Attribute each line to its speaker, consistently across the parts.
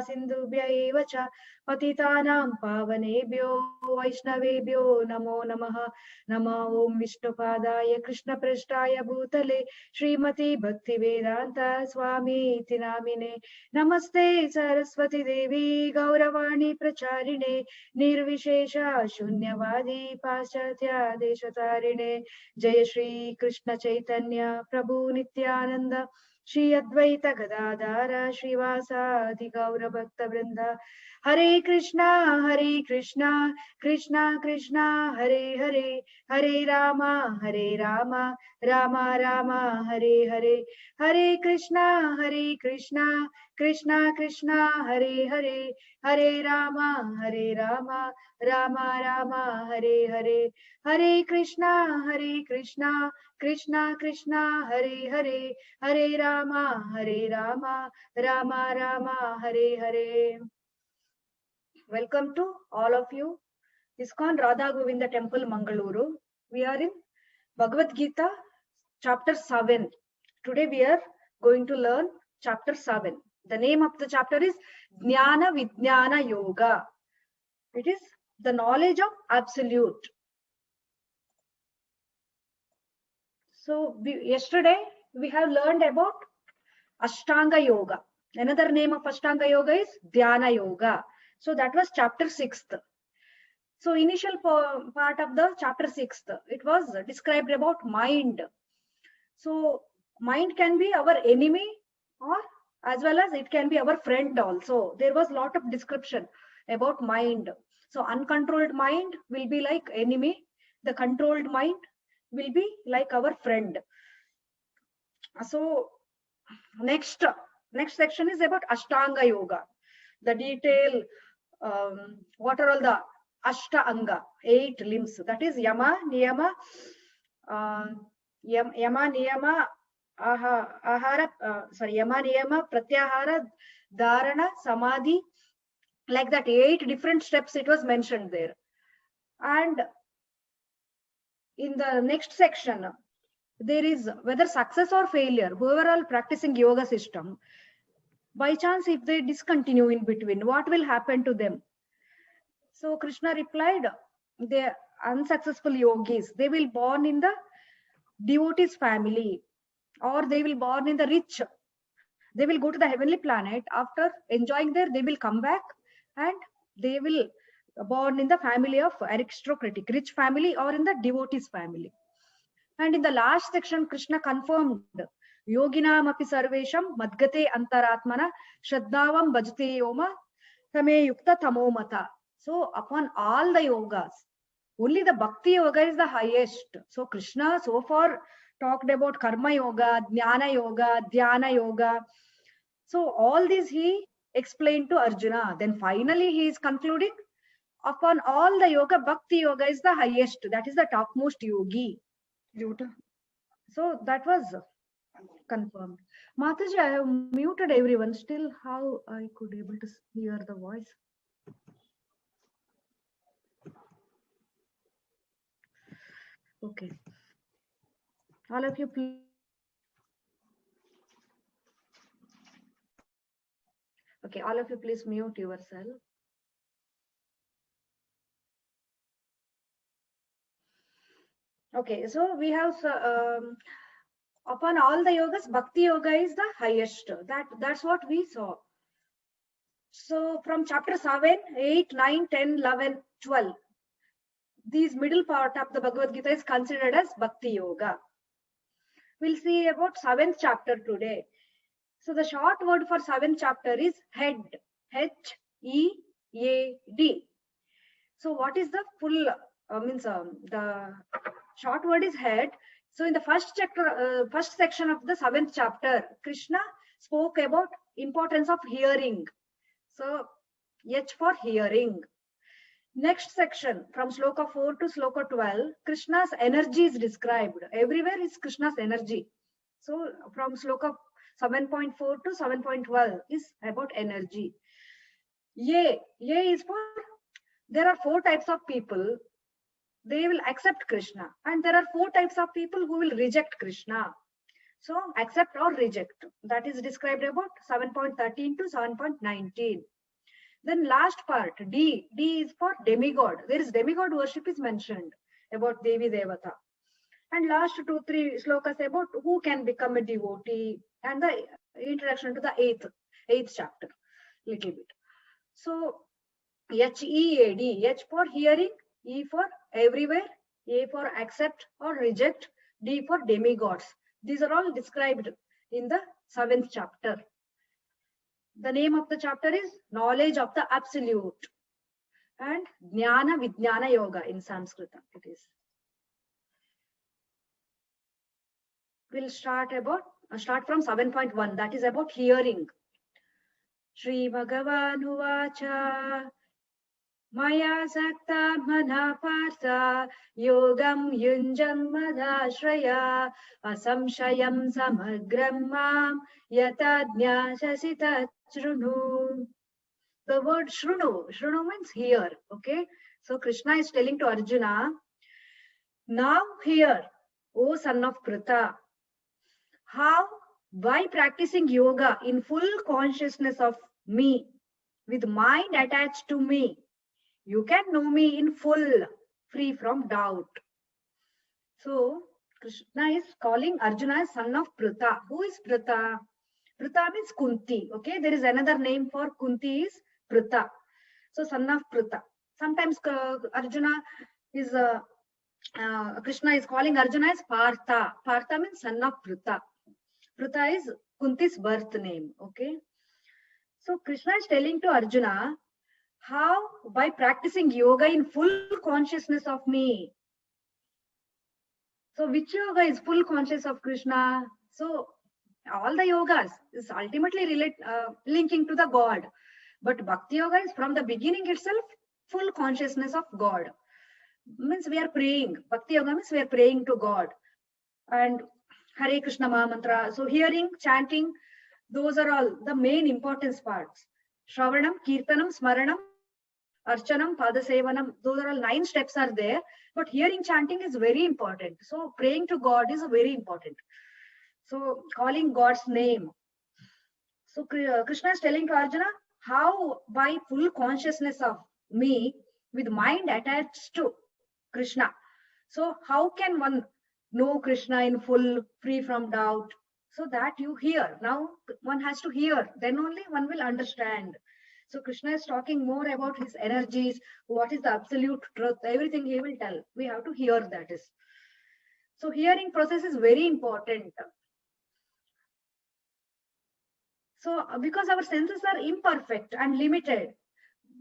Speaker 1: सिन्धुभ्य एव च पतितानां पावनेभ्यो वैष्णवेभ्यो नमो नमः। नमो ॐ विष्णुपादाय कृष्णपृष्ठाय भूतले श्रीमती भक्तिवेदान्त स्वामीति नामिने। नमस्ते सरस्वती देवी गौरवाणी प्रचारिणे निर्विशेष शून्यवादी पाश्चात्य देशतारिणे। जय श्री कृष्ण चैतन्य प्रभु नित्यानंद श्री अद्वैत गदाधर श्रीवासादि गौर भक्त वृंद। हरे कृष्णा कृष्णा कृष्णा हरे हरे, हरे राम राम राम हरे हरे। हरे कृष्णा कृष्णा कृष्णा हरे हरे, हरे राम राम राम हरे हरे। हरे कृष्णा कृष्णा कृष्णा हरे हरे, हरे Ram Ram Ram Hare Hare. Welcome to all of you. ISKCON Radha Govinda Temple, Mangaluru. We are in Bhagavad Gita, chapter 7. Today we are going to learn chapter 7. The name of the chapter is Jnana Vijnana Yoga. It is the knowledge of absolute. So yesterday we have learned about Ashtanga Yoga. Another name of Ashtanga Yoga is Dhyana Yoga. So that was chapter 6th. So initial part of the chapter 6th, it was described about mind. So mind can be our enemy, or as well as it can be our friend also. There was a lot of description about mind. So uncontrolled mind will be like enemy. The controlled mind will be like our friend. So next section is about Ashtanga Yoga. The detail, what are all the Ashtanga, 8 limbs. That is Yama, Niyama, Yama, Niyama, Ahara, Yama, Niyama, Pratyahara, Dharana, Samadhi, like that 8 different steps it was mentioned there. And in the next section, there is whether success or failure, whoever are practicing yoga system, by chance if they discontinue in between, what will happen to them? So Krishna replied, the unsuccessful yogis, they will born in the devotees family, or they will born in the rich. They will go to the heavenly planet. After enjoying there, they will come back and they will born in the family of aristocratic, rich family, or in the devotees family. And in the last section, Krishna confirmed yoginam api sarvesham madgate antaratmana shraddhavam bhajate yoma tame yukta tamomata. So upon all the yogas, only the bhakti yoga is the highest. So Krishna so far talked about karma yoga, jnana yoga, dhyana yoga. So all these he explained to Arjuna. Then finally he is concluding, upon all the yoga, bhakti yoga is the highest. That is the topmost yogi. So that was confirmed. Mataji, I have muted everyone. Still, how I could able to hear the voice? Okay. All of you, please. Okay, all of you, please mute yourself. Okay, so we have upon all the yogas, bhakti yoga is the highest. That's what we saw. So from chapter 7, 8, 9, 10, 11, 12, these middle part of the Bhagavad Gita is considered as bhakti yoga. We'll see about 7th chapter today. So the short word for 7th chapter is head. H-E-A-D. So what is the full the short word is head. So in the first section of the 7th chapter, Krishna spoke about importance of hearing. So H for hearing. Next section, from sloka 4 to sloka 12, Krishna's energy is described. Everywhere is Krishna's energy. So from sloka 7.4 to 7.12 is about energy. Ye is for, there are 4 types of people. They will accept Krishna. And there are 4 types of people who will reject Krishna. So accept or reject. That is described about 7.13 to 7.19. Then last part, D. D is for demigod. There is demigod worship is mentioned about Devi Devata. And last 2-3 slokas about who can become a devotee and the introduction to the eighth chapter, little bit. So HEAD, H for hearing, E for everywhere, A for accept or reject, D for demigods. These are all described in the 7th chapter. The name of the chapter is Knowledge of the Absolute and Jnana Vijnana Yoga in Sanskrit. It is. We'll start from 7.1. That is about hearing. Shri Bhagavan Uvacha Maya Sakta Mana Partha Yogam Yunjam Madashraya Asamshayam Samagram Mam Yatadnya Sasita Shrunu. The word Shrunu means hear. Okay. So Krishna is telling to Arjuna, now hear, O son of Pritha. How? By practicing yoga in full consciousness of me, with mind attached to me, you can know me in full, free from doubt. So, Krishna is calling Arjuna as son of Pritha. Who is Pritha? Pritha means Kunti. Okay, there is another name for Kunti is Pritha. So, son of Pritha. Sometimes Arjuna is, Krishna is calling Arjuna as Partha. Partha means son of Pritha. Pritha is Kunti's birth name. Okay. So Krishna is telling to Arjuna, how? By practicing yoga in full consciousness of me. So which yoga is full conscious of Krishna? So all the yogas is ultimately linking to the God. But Bhakti Yoga is from the beginning itself full consciousness of God. Means we are praying. Bhakti Yoga means we are praying to God. And Hare Krishna Maha Mantra. So hearing, chanting, those are all the main importance parts. Shravanam, Kirtanam, Smaranam, Archanam, Padasevanam. Those are all 9 steps are there. But hearing, chanting is very important. So praying to God is very important. So calling God's name. So Krishna is telling to Arjuna, how? By full consciousness of me with mind attached to Krishna. So how can one know Krishna in full, free from doubt? So that you hear. Now one has to hear, then only one will understand. So Krishna is talking more about his energies, what is the absolute truth, everything he will tell. We have to hear that is. So hearing process is very important. So because our senses are imperfect and limited,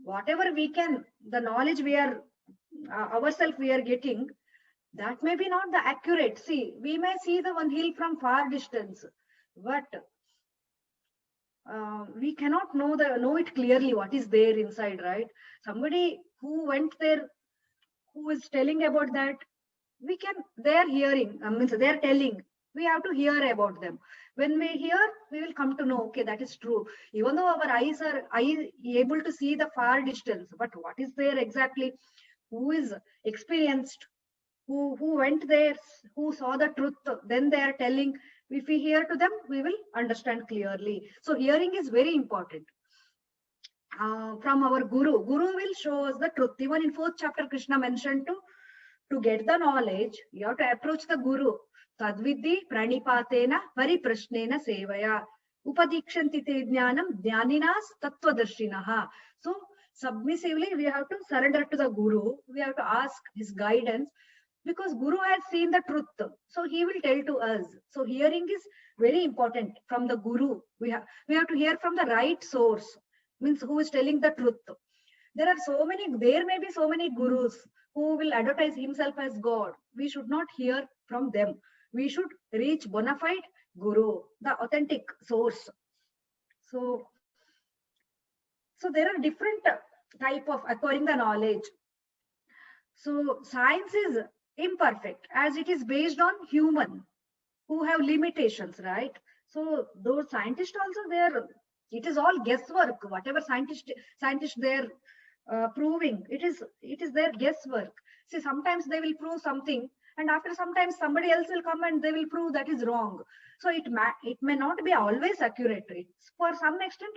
Speaker 1: whatever we can, the knowledge we are, ourselves we are getting, that may be not the accurate. See, we may see the one hill from far distance, but we cannot know it clearly what is there inside, right? Somebody who went there, who is telling about that, they are hearing, means they are telling. We have to hear about them. When we hear, we will come to know, okay, that is true. Even though our eyes are able to see the far distance, but what is there exactly? Who is experienced? Who went there, who saw the truth, then they are telling. If we hear to them, we will understand clearly. So hearing is very important. From our Guru will show us the truth. Even in 4th chapter, Krishna mentioned to get the knowledge, you have to approach the Guru. Tadvidhi pranipatena pariprashnena sevaya upadikshanti te jnanam jnaninas tattvadarshinaha. So submissively we have to surrender to the Guru. We have to ask his guidance, because Guru has seen the truth, so he will tell to us. So hearing is very important from the Guru. We have to hear from the right source, means who is telling the truth. There may be so many gurus who will advertise himself as God. We should not hear from them. We should reach bona fide Guru, the authentic source. So there are different type of acquiring the knowledge. So science is imperfect as it is based on human who have limitations, right? So those scientists also, it is all guesswork. Whatever scientists they're proving, it is their guesswork. See, sometimes they will prove something, and after sometimes somebody else will come and they will prove that is wrong. So it may not be always accurate. For some extent,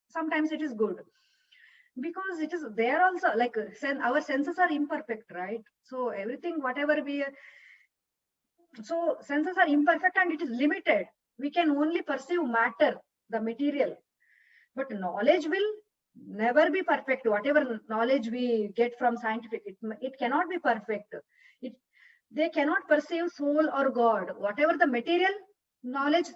Speaker 1: sometimes it is good, because it is there also, like our senses are imperfect, right? So everything, whatever so senses are imperfect and it is limited. We can only perceive matter, the material, but knowledge will never be perfect. Whatever knowledge we get from scientific, it cannot be perfect. it they cannot perceive soul or God. Whatever the material knowledge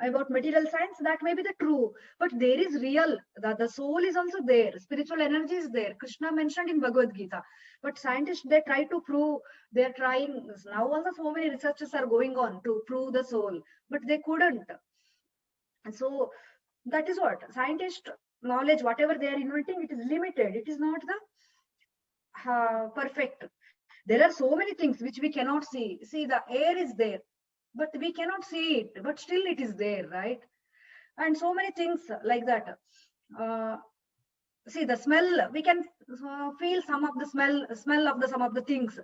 Speaker 1: about material science, that may be the true, but there is real, the soul is also there, spiritual energy is there. Krishna mentioned in Bhagavad Gita. But scientists, they try to prove, they're trying now also, so many researches are going on to prove the soul, but they couldn't. And so that is what scientist knowledge, whatever they are inventing, it is limited, it is not the perfect. There are so many things which we cannot see. See, the air is there, but we cannot see it, but still it is there, right? And so many things like that. uh, See, the smell, we can feel some of the smell of the some of the things.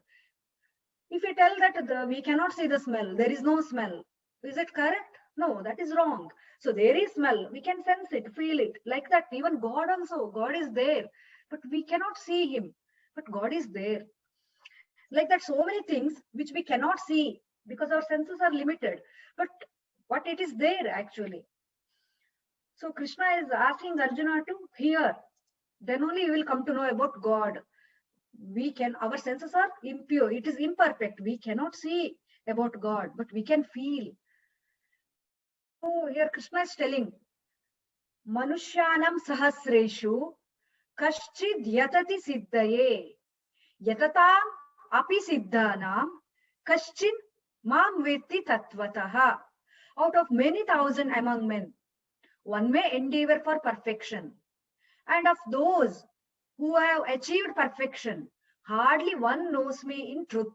Speaker 1: If you tell that we cannot see the smell, there is no smell, is it correct? No, that is wrong. So there is smell, we can sense it, feel it, like that. Even God also, God is there, but we cannot see him, but God is there. Like that, so many things which we cannot see because our senses are limited, but it is there actually. So Krishna is asking Arjuna to hear, then only you will come to know about God. Our senses are impure, it is imperfect, we cannot see about God, but we can feel. So here Krishna is telling, Manushyanam sahasreshu kaschid yatati siddhaye yatatam api siddhanam kaschin mam vetti tattvataha. Out of many thousand among men, one may endeavor for perfection, and of those who have achieved perfection, hardly one knows me in truth.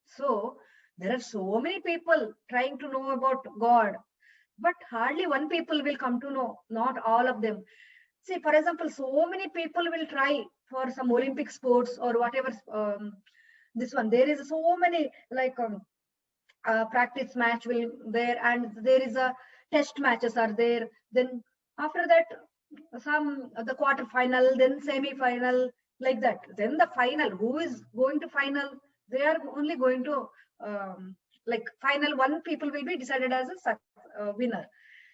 Speaker 1: So there are so many people trying to know about God, but hardly one people will come to know, not all of them. See, for example, so many people will try for some Olympic sports or whatever. This one, there is so many, like practice match will there, and there is a test matches are there. Then after that, some the quarter final, then semi final, like that. Then the final, who is going to final? They are only going to like final one people will be decided as a winner.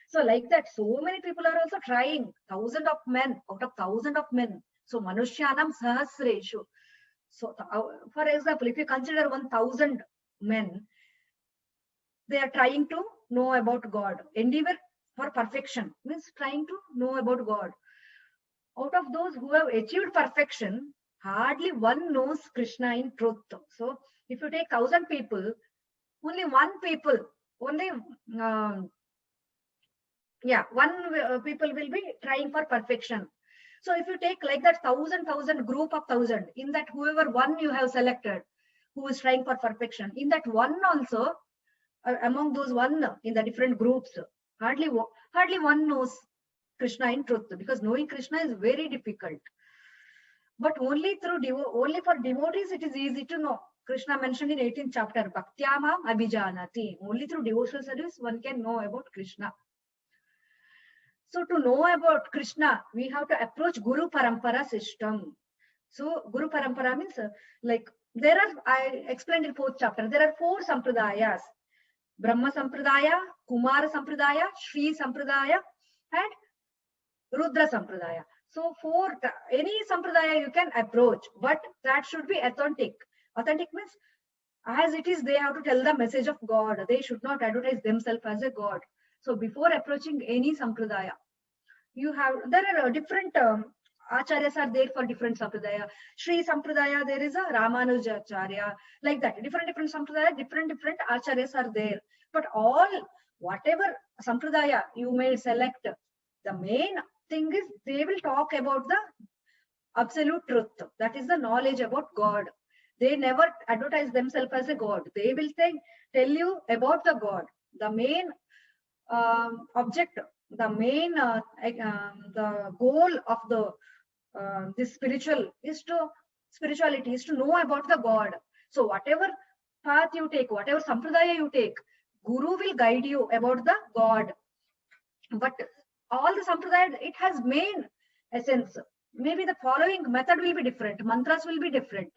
Speaker 1: So like that, so many people are also trying. Thousand of men out of thousand of men. So Manushyanam Sahasreshu. So for example, if you consider 1,000 men, they are trying to know about God. Endeavor for perfection means trying to know about God. Out of those who have achieved perfection, hardly one knows Krishna in truth. So if you take 1,000 people, only one people, only one people will be trying for perfection. So if you take like that thousand group of 1,000, in that whoever one you have selected, who is trying for perfection, in that one also, among those one in the different groups, hardly one knows Krishna in truth, because knowing Krishna is very difficult. But only for devotees it is easy to know. Krishna mentioned in 18th chapter, Bhaktyamam Abhijanati. Only through devotional service one can know about Krishna. So to know about Krishna, we have to approach Guru Parampara system. So Guru Parampara means like there are, I explained in 4th chapter, there are 4 sampradayas: Brahma Sampradaya, Kumara Sampradaya, Shri Sampradaya, and Rudra Sampradaya. So for any sampradaya you can approach, but that should be authentic. Authentic means as it is, they have to tell the message of God. They should not advertise themselves as a God. So before approaching any sampradaya, there are different acharyas are there for different sampradaya. Shri Sampradaya, there is a Ramanujacharya, like that. Different sampradaya, different acharyas are there. But whatever sampradaya you may select, the main thing is they will talk about the absolute truth. That is the knowledge about God. They never advertise themselves as a God. They will tell you about the God. The main object, the main the goal of this spirituality is to know about the God. So whatever path you take, whatever sampradaya you take, Guru will guide you about the God. But all the sampradaya, it has main essence. Maybe the following method will be different, mantras will be different.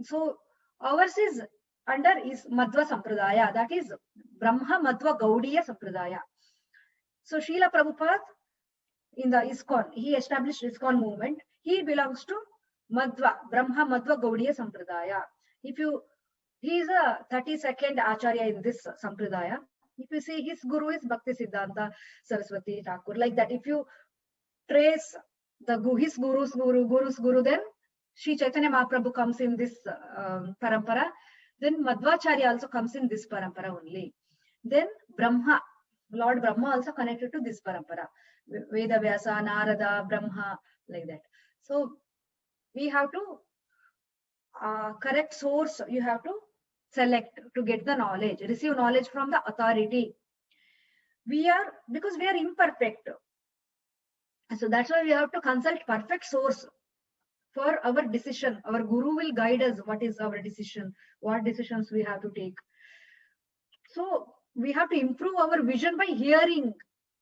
Speaker 1: So ours is under is Madhva Sampradaya, that is Brahma Madhva Gaudiya Sampradaya. So Srila Prabhupada in the ISKCON, he established ISKCON movement. He belongs to Madhva, Brahma Madhva Gaudiya Sampradaya. He is a 32nd Acharya in this Sampradaya. If you see, his guru is Bhakti Siddhanta Saraswati Thakur. Like that, if you trace his guru's guru, then Sri Chaitanya Mahaprabhu comes in this parampara. Then Madhvacharya also comes in this parampara only. Then Brahma, Lord Brahma also connected to this parampara. Veda Vyasa, Narada, Brahma, like that. So we have to correct source, you have to select to get the knowledge, receive knowledge from the authority. Because we are imperfect. So that's why we have to consult perfect source for our decision. Our guru will guide us what is our decision, what decisions we have to take. So we have to improve our vision by hearing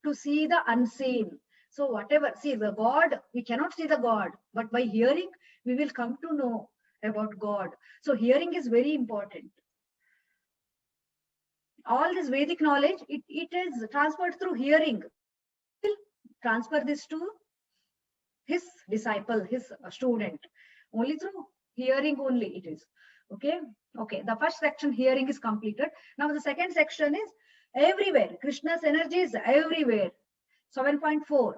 Speaker 1: to see the unseen. So whatever, see the God, we cannot see the God, but by hearing, we will come to know about God. So hearing is very important. All this Vedic knowledge, it is transferred through hearing. We'll transfer this to his disciple, his student. Only through hearing only it is. Okay. The first section, hearing, is completed. Now the second section is everywhere. Krishna's energy is everywhere. 7.4.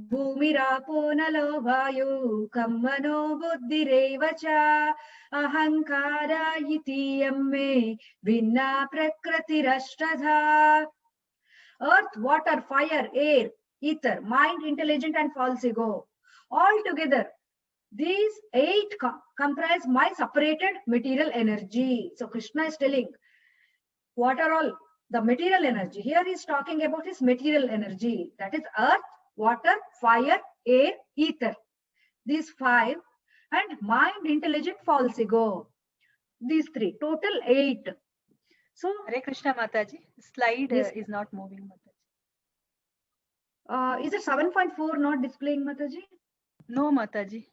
Speaker 1: Bhumirapo nalo vayu kammano buddhirevacha ahankara iti yamme vinna prakritirashtadha. Earth, water, fire, air, ether, mind, intelligent, and false ego. All together, these 8 comprise my separated material energy. So Krishna is telling what are all the material energy. Here he is talking about his material energy. That is earth, water, fire, air, ether. These 5, and mind, intelligent, false ego. These 3, total 8. So
Speaker 2: Hare Krishna Mataji, slide is not moving,
Speaker 1: Mataji. Is it 7.4 not displaying, Mataji?
Speaker 2: No, Mataji.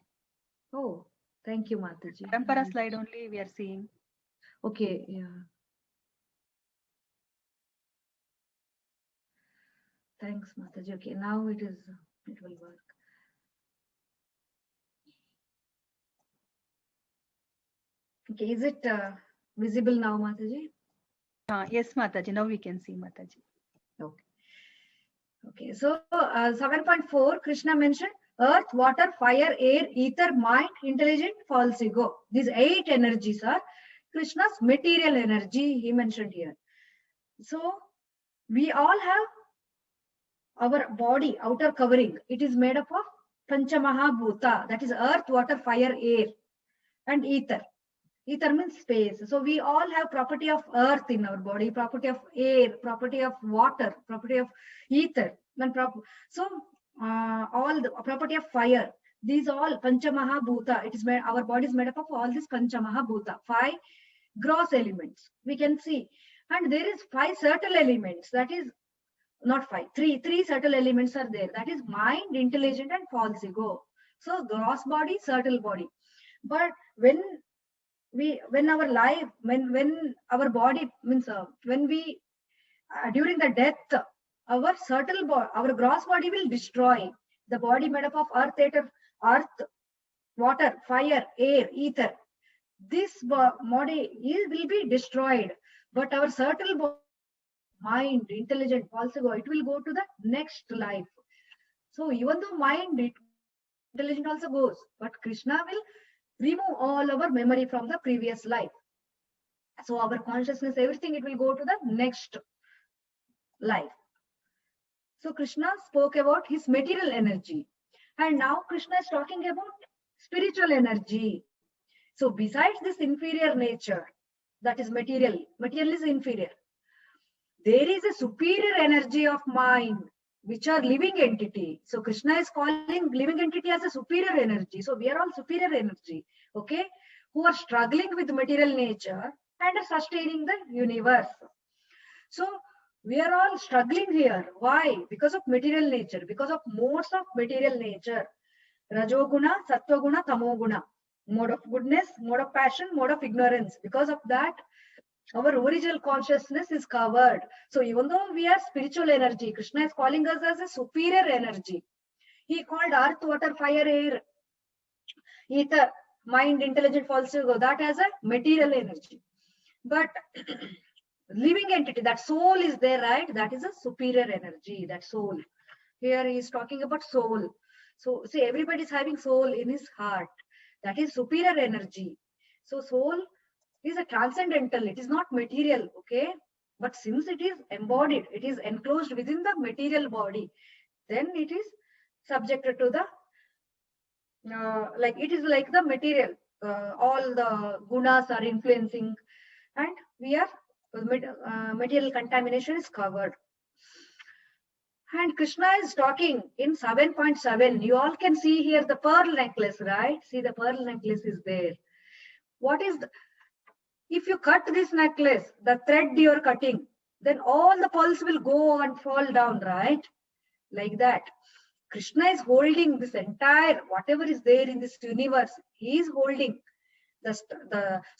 Speaker 1: Oh, thank you, Mataji.
Speaker 2: Parampara slide only we are seeing.
Speaker 1: Okay, yeah. Thanks, Mataji. Okay, now it will work. Okay, is it visible now, Mataji?
Speaker 2: Yes, Mataji. Now we can see, Mataji.
Speaker 1: Okay. So 7.4, Krishna mentioned earth, water, fire, air, ether, mind, intelligent, false ego. These 8 energies are Krishna's material energy, he mentioned here. So we all have our body, outer covering. It is made up of Panchamahabhuta, that is earth, water, fire, air, and ether. Ether means space. So we all have property of earth in our body, property of air, property of water, property of ether. So all the property of fire. These all Panchamahabhuta. It is made, our body is made up of all these Panchamahabhuta, 5 gross elements. We can see, and there is 5 subtle elements. That is not 5, 3 subtle elements are there. That is mind, intelligent, and false ego. So gross body, subtle body. But when our life, when our body means when we during the death, our subtle body, our gross body will destroy. The body made up of earth, water, fire, air, ether. This body will be destroyed, but our subtle body, mind, intelligent, false ego, it will go to the next life. So even though mind, intelligent also goes, but Krishna will remove all our memory from the previous life. So our consciousness, everything, it will go to the next life. So Krishna spoke about his material energy. And now Krishna is talking about spiritual energy. So besides this inferior nature, that is material is inferior. There is a superior energy of mind, which are living entity. So Krishna is calling living entity as a superior energy. So we are all superior energy, okay, who are struggling with material nature and are sustaining the universe. So we are all struggling here. Why? Because of material nature, because of modes of material nature. Rajoguna, Sattva-guna, Tamo-guna. Mode of goodness, mode of passion, mode of ignorance. Because of that, our original consciousness is covered. So even though we are spiritual energy, Krishna is calling us as a superior energy. He called earth, water, fire, air, ether, mind, intelligent, false ego, that as a material energy. But living entity, that soul is there, right? That is a superior energy, that soul. Here he is talking about soul. So see, everybody is having soul in his heart. That is superior energy. So soul is a transcendental, it is not material, okay? But since it is embodied, it is enclosed within the material body, then it is subjected to the, like it is like the material. All the gunas are influencing, and we are, material contamination is covered. And Krishna is talking in 7.7. You all can see here the pearl necklace, right? See, the pearl necklace is there. What is if you cut this necklace, the thread you are cutting, then all the pearls will go and fall down, right? Like that. Krishna is holding this entire, whatever is there in this universe, he is holding the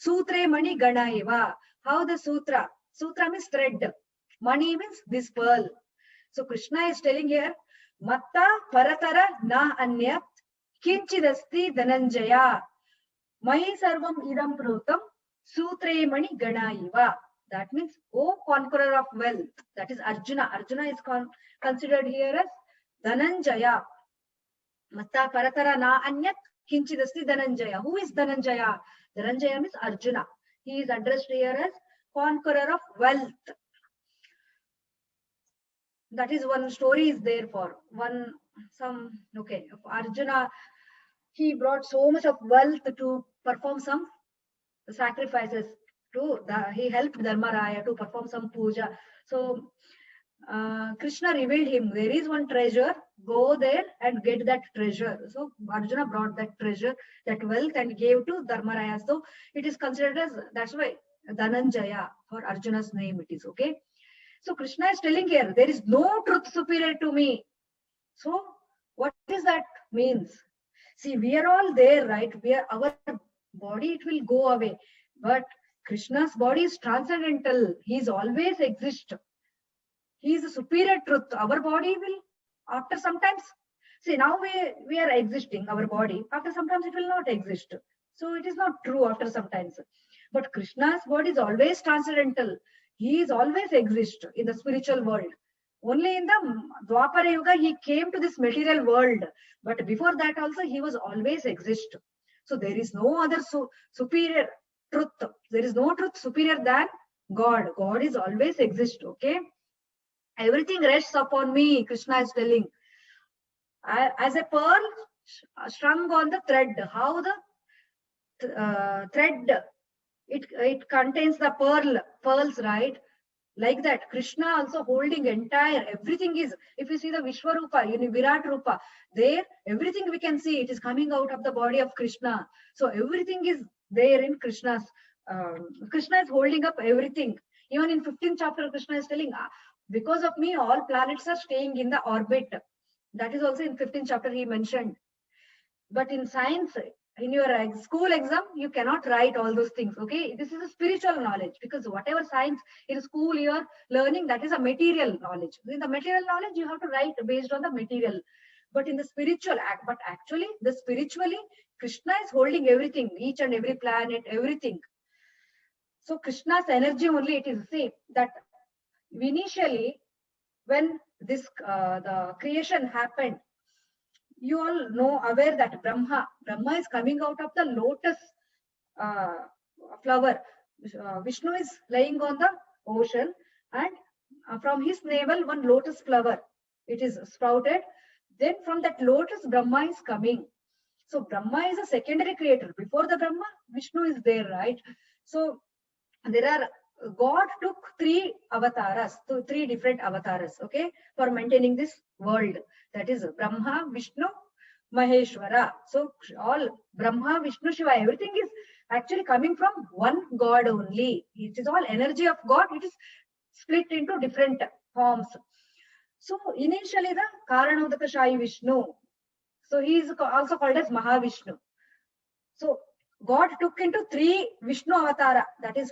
Speaker 1: Sutre Mani Ganaiva. How the sutra? Sutra means thread. Mani means this pearl. So Krishna is telling here, Matta Paratara Na Anyat Kinchidasti Dhananjaya Mai Sarvam Idam Prutam Sutre Mani Ganaiva. That means, O conqueror of wealth. That is Arjuna. Arjuna is considered here as Dhananjaya. Matta Paratara Na Anyat Kinchidasti Dhananjaya. Who is Dhananjaya? Dhananjaya means Arjuna. He is addressed here as conqueror of wealth. That is one story is there for okay, Arjuna, he brought so much of wealth to perform some sacrifices he helped Dharmaraya to perform some puja. So Krishna revealed him, there is one treasure, go there and get that treasure. So Arjuna brought that treasure, that wealth, and gave to Dharmaraya. So it is considered as, that's why Dhananjaya, for Arjuna's name it is, okay? So Krishna is telling here, there is no truth superior to me. So what does that means? See, we are all there, right? Our body, it will go away. But Krishna's body is transcendental. He is always exist. He is a superior truth. Our body will, after sometimes, see, now we are existing, our body. After sometimes it will not exist. So it is not true after sometimes. But Krishna's body is always transcendental. He is always exist in the spiritual world. Only in the Dwapara Yuga, he came to this material world. But before that also, he was always exist. So there is no other superior truth. There is no truth superior than God. God is always exist, okay? Everything rests upon me, Krishna is telling. As a pearl strung on the thread. How the thread, it contains the pearls, right? Like that, Krishna also holding entire, everything is, if you see the Vishwarupa, Virat Rupa, there, everything we can see, it is coming out of the body of Krishna. So everything is there in Krishna's, Krishna is holding up everything. Even in 15th chapter, Krishna is telling, because of me, all planets are staying in the orbit. That is also in 15th chapter he mentioned. But in science, in your school exam, you cannot write all those things, okay? This is a spiritual knowledge, because whatever science in school you are learning, that is a material knowledge. In the material knowledge, you have to write based on the material. But in the spiritual, but actually, the spiritually, Krishna is holding everything, each and every planet, everything. So Krishna's energy only, it is, see, that initially, when this, the creation happened, you all know, aware that Brahma is coming out of the lotus flower. Vishnu is lying on the ocean, and from his navel, one lotus flower, it is sprouted. Then from that lotus, Brahma is coming. So Brahma is a secondary creator. Before the Brahma, Vishnu is there, right? So there are, God took 3 avatars, so 3 different avatars, okay, for maintaining this world. That is Brahma, Vishnu, Maheshwara. So all Brahma, Vishnu, Shiva, everything is actually coming from one God only. It is all energy of God. It is split into different forms. So initially the Karanodakashayi Vishnu. So he is also called as Mahavishnu. So God took into 3 Vishnu avatara. That is,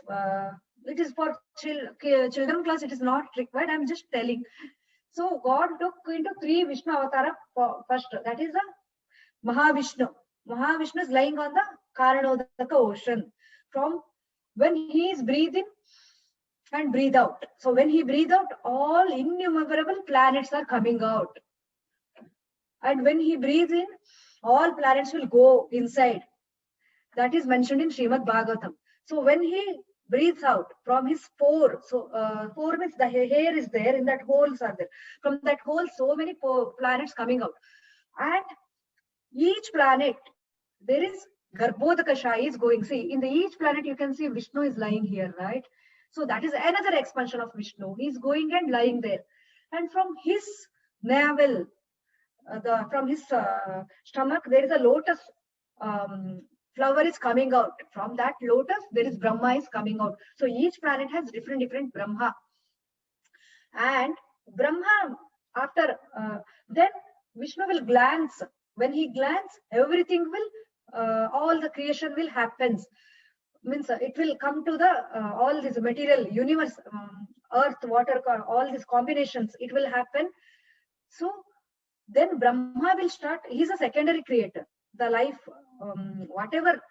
Speaker 1: it is for children class. It is not required. I'm just telling. So God took into 3 Vishnu avatara first. That is the Mahavishnu. Mahavishnu is lying on the Karanodaka ocean. From when he is breathing and breathe out. So when he breathe out, all innumerable planets are coming out. And when he breathes in, all planets will go inside. That is mentioned in Srimad Bhagavatam. So when he breathes out from his pore, so pore means the hair is there, in that holes are there. From that hole, so many planets coming out. And each planet, there is Garbhodakashayi is going. See, in the each planet, you can see Vishnu is lying here, right? So that is another expansion of Vishnu. He is going and lying there. And from his navel, from his stomach, there is a lotus flower is coming out. From that lotus, there is Brahma is coming out. So each planet has different Brahma. And Brahma, after then Vishnu will glance. When he glance, everything will, all the creation will happen. Means it will come to the all this material universe, earth, water, all these combinations. It will happen. So then Brahma will start. He's a secondary creator. The life, whatever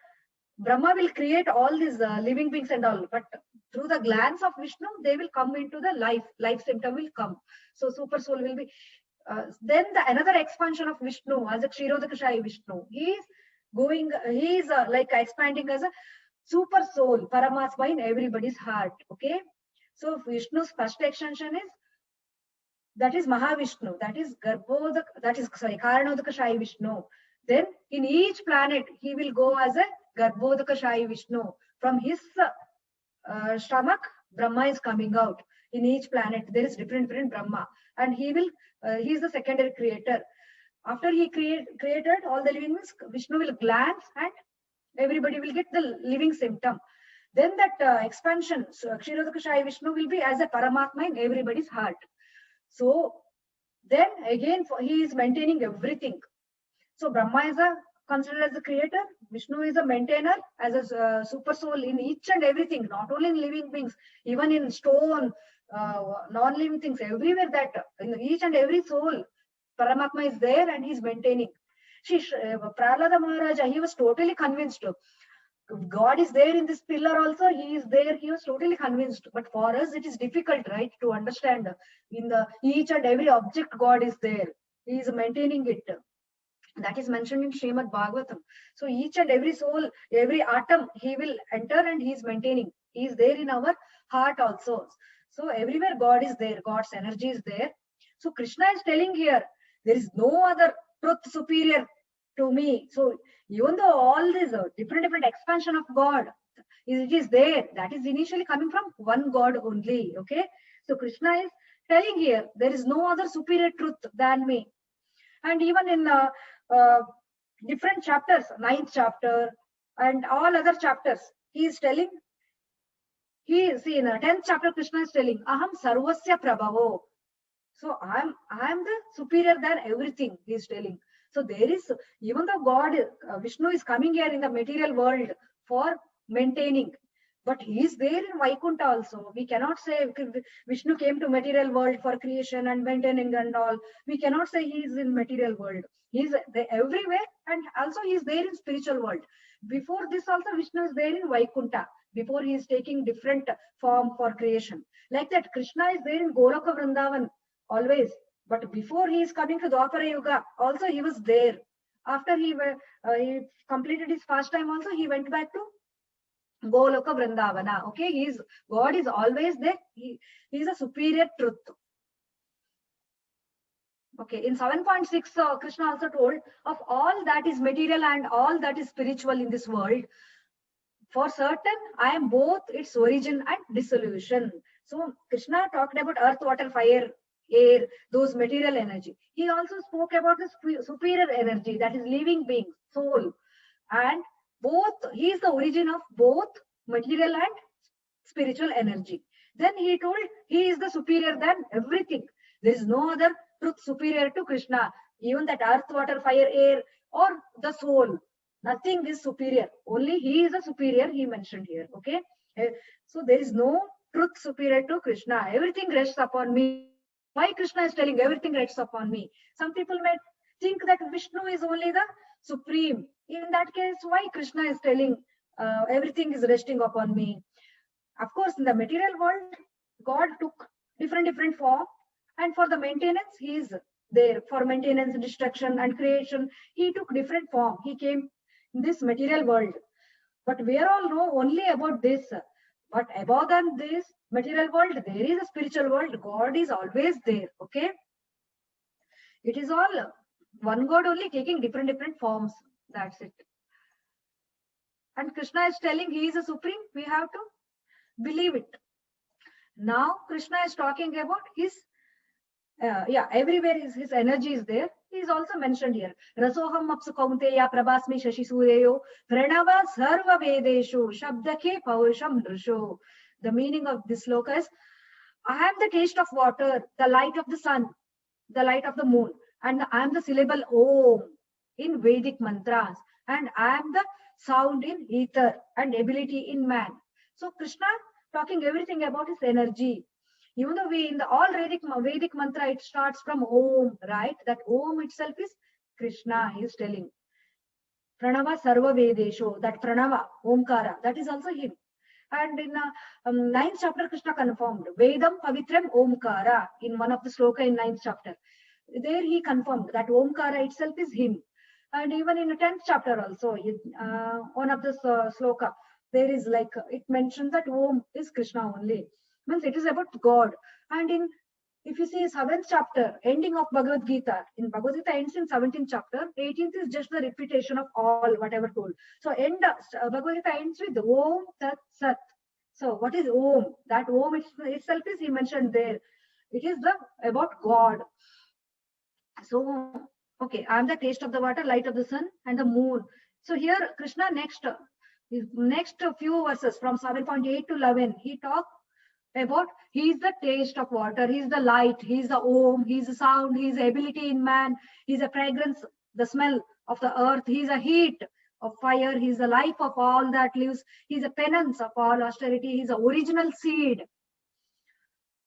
Speaker 1: Brahma will create all these living beings and all, but through the glance of Vishnu, they will come into the life symptom will come. So super soul will be, then another expansion of Vishnu as a Kshirodakashayi Vishnu. He is going, he is like expanding as a super soul, Paramatma in everybody's heart. Okay. So Vishnu's first extension is, that is Mahavishnu, that is Karanodakashayi Vishnu. Then in each planet, he will go as a Garbhodakashayi Vishnu. From his stomach, Brahma is coming out. In each planet, there is different Brahma. And he is the secondary creator. After he created all the living beings, Vishnu will glance and everybody will get the living symptom. Then that expansion, so Kshirodakashayi Vishnu will be as a Paramatma in everybody's heart. So then again, he is maintaining everything. So Brahma is considered as the creator, Vishnu is a maintainer, as a super soul in each and everything, not only in living beings, even in stone, non-living things, everywhere, that in each and every soul, Paramatma is there and he's maintaining. Prahlada Maharaja, he was totally convinced. God is there in this pillar also, he is there, he was totally convinced. But for us, it is difficult, right, to understand. In the each and every object, God is there. He is maintaining it. That is mentioned in Srimad Bhagavatam. So each and every soul, every atom, he will enter and he is maintaining. He is there in our heart also. So everywhere God is there, God's energy is there. So Krishna is telling here, there is no other truth superior to me. So even though all these different expansion of God, it is there, that is initially coming from one God only. Okay. So Krishna is telling here, there is no other superior truth than me. And even in different chapters, 9th chapter and all other chapters, he is telling, see in the 10th chapter, Krishna is telling, Aham Sarvasya Prabhavo. So I am the superior than everything, he is telling. So there is, even though God, Vishnu is coming here in the material world for maintaining, but he is there in Vaikuntha also. We cannot say Vishnu came to material world for creation and maintaining and all. We cannot say he is in material world. He is everywhere, and also he is there in spiritual world. Before this also, Vishnu is there in Vaikuntha, before he is taking different form for creation. Like that, Krishna is there in Goloka Vrindavan always. But before he is coming to Dwapara Yuga, also he was there. After he completed his fast time also, he went back to Goloka Vrindavana. Okay, God is always there. He is a superior truth. Okay, in 7.6, Krishna also told, of all that is material and all that is spiritual in this world, for certain, I am both its origin and dissolution. So Krishna talked about earth, water, fire, air, those material energy. He also spoke about the superior energy, that is living being, soul. And both, he is the origin of both material and spiritual energy. Then he told he is the superior than everything. There is no other truth superior to Krishna. Even that earth, water, fire, air, or the soul, nothing is superior. Only he is a superior, he mentioned here. Okay. So there is no truth superior to Krishna. Everything rests upon me. Why Krishna is telling everything rests upon me? Some people may think that Vishnu is only the supreme. In that case, why Krishna is telling everything is resting upon me? Of course, in the material world, God took different form, and for the maintenance, He is there. For maintenance, destruction, and creation, He took different form. He came in this material world. But we all know only about this. But above than this material world, there is a spiritual world. God is always there. Okay, it is all one God only taking different forms. That's it. And Krishna is telling He is a supreme. We have to believe it. Now Krishna is talking about his everywhere his energy is there. He is also mentioned here. Rasoham apsu kaunteya prabhasmi shashi suryo pranava sarva vedeshu shabdake paurusham nrusho. The meaning of this sloka is, I am the taste of water, the light of the sun, the light of the moon, and I am the syllable Om in Vedic mantras, and I am the sound in ether and ability in man. So Krishna talking everything about his energy. Even though we in the all Vedic mantra, it starts from Om, right? That Om itself is Krishna, he is telling. Pranava Sarva Vedesho, that Pranava, Omkara, that is also him. And in ninth chapter, Krishna confirmed Vedam Pavitram Omkara in one of the sloka in ninth chapter. There he confirmed that Omkara itself is him. And even in the 10th chapter also, one of the sloka, there is like, it mentions that Om is Krishna only. Means it is about God. And in, if you see 7th chapter, ending of Bhagavad Gita, in Bhagavad Gita ends in 17th chapter, 18th is just the repetition of all whatever told. So Bhagavad Gita ends with Om Tat Sat. So what is Om? That Om itself is he mentioned there. It is about God. So, okay, I am the taste of the water, light of the sun, and the moon. So here Krishna next few verses from 7.8 to 11, he talked about he is the taste of water, he is the light, he is the Om, he is the sound, he is the ability in man, he is a fragrance, the smell of the earth, he is a heat of fire, he is the life of all that lives, he is a penance of all austerity, he is the original seed.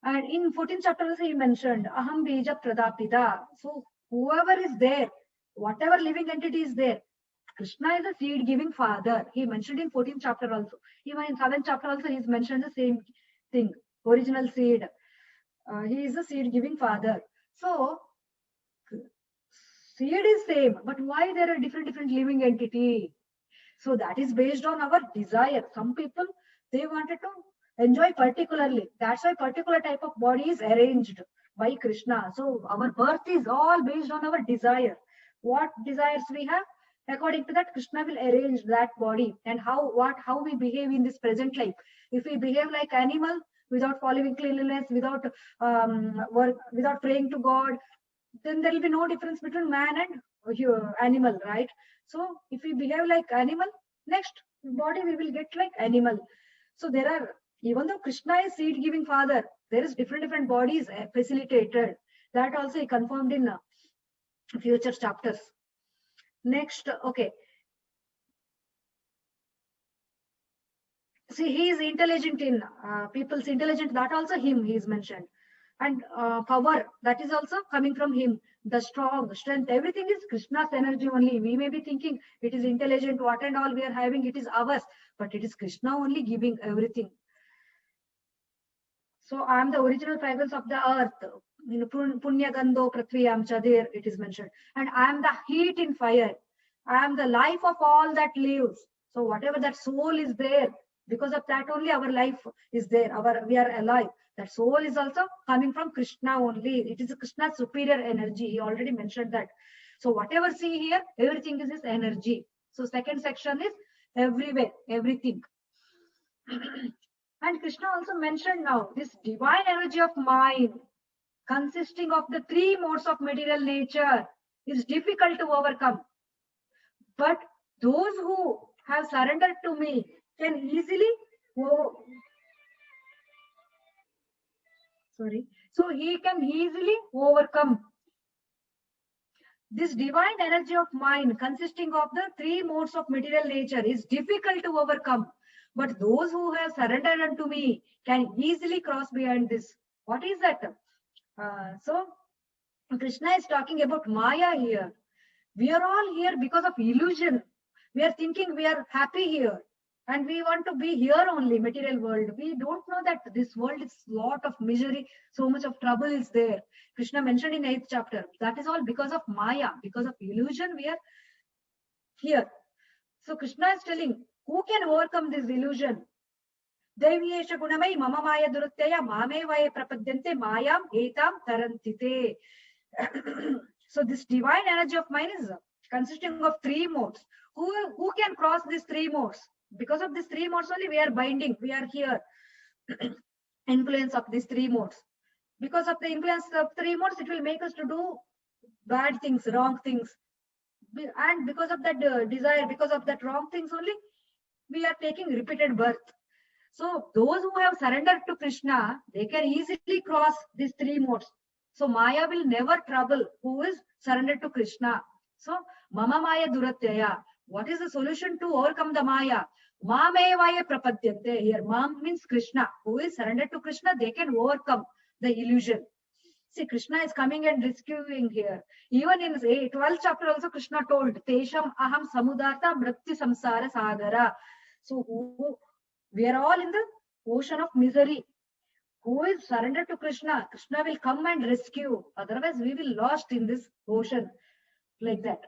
Speaker 1: And in 14th chapter, he mentioned Aham Bija Pradapita. So whoever is there, whatever living entity is there, Krishna is a seed giving father. He mentioned in 14th chapter also. Even in 7th chapter also, he's mentioned the same thing, original seed. He is a seed giving father. So seed is same, but why there are different living entity? So that is based on our desire. Some people, they wanted to enjoy particularly. That's why particular type of body is arranged by Krishna. So our birth is all based on our desire. What desires we have? According to that, Krishna will arrange that body and how we behave in this present life. If we behave like animal without following cleanliness, without without praying to God, then there will be no difference between man and animal, right? So if we behave like animal, next body we will get like animal. So there are, even though Krishna is seed giving father, there is different bodies facilitated. That also he confirmed in future chapters. Next, okay. See, he is intelligent in people's intelligent, that also him he is mentioned. And power, that is also coming from him. The strength, everything is Krishna's energy only. We may be thinking it is intelligent, what and all we are having, it is ours, but it is Krishna only giving everything. So I am the original fragrance of the earth. Punya Gandho Prathviyam Chadir, it is mentioned. And I am the heat in fire. I am the life of all that lives. So whatever that soul is there, because of that only our life is there. We are alive. That soul is also coming from Krishna only. It is Krishna's superior energy. He already mentioned that. So whatever see here, everything is his energy. So second section is everywhere, everything. And Krishna also mentioned now this divine energy of mind, consisting of the three modes of material nature, is difficult to overcome. But those who have surrendered to me can easily sorry. So he can easily overcome this divine energy of mind consisting of the three modes of material nature is difficult to overcome. But those who have surrendered unto me can easily cross beyond this. What is that? So Krishna is talking about Maya here. We are all here because of illusion. We are thinking we are happy here and we want to be here only, material world. We don't know that this world is lot of misery, so much of trouble is there. Krishna mentioned in 8th chapter. That is all because of Maya, because of illusion we are here. So Krishna is telling, who can overcome this illusion? Devyesha gunamai mama maya durutyaya mame vaye prapadyante mayam etam tarantite. So this divine energy of mine is consisting of three modes. Who can cross these three modes? Because of these three modes only we are binding, we are here. Influence of these three modes. Because of the influence of three modes, it will make us to do bad things, wrong things. And because of that desire, because of that wrong things only, we are taking repeated birth. So those who have surrendered to Krishna, they can easily cross these three modes. So Maya will never trouble who is surrendered to Krishna. So Mama Maya Duratyaya. What is the solution to overcome the Maya? Mamevaya prapadyante. Here Mam means Krishna. Who is surrendered to Krishna, they can overcome the illusion. See, Krishna is coming and rescuing here. Even in 12th chapter also Krishna told, Tesham aham samudarta mrityu samsara sagara. So we are all in the ocean of misery. Who is surrendered to Krishna? Krishna will come and rescue. Otherwise, we will lost in this ocean like that.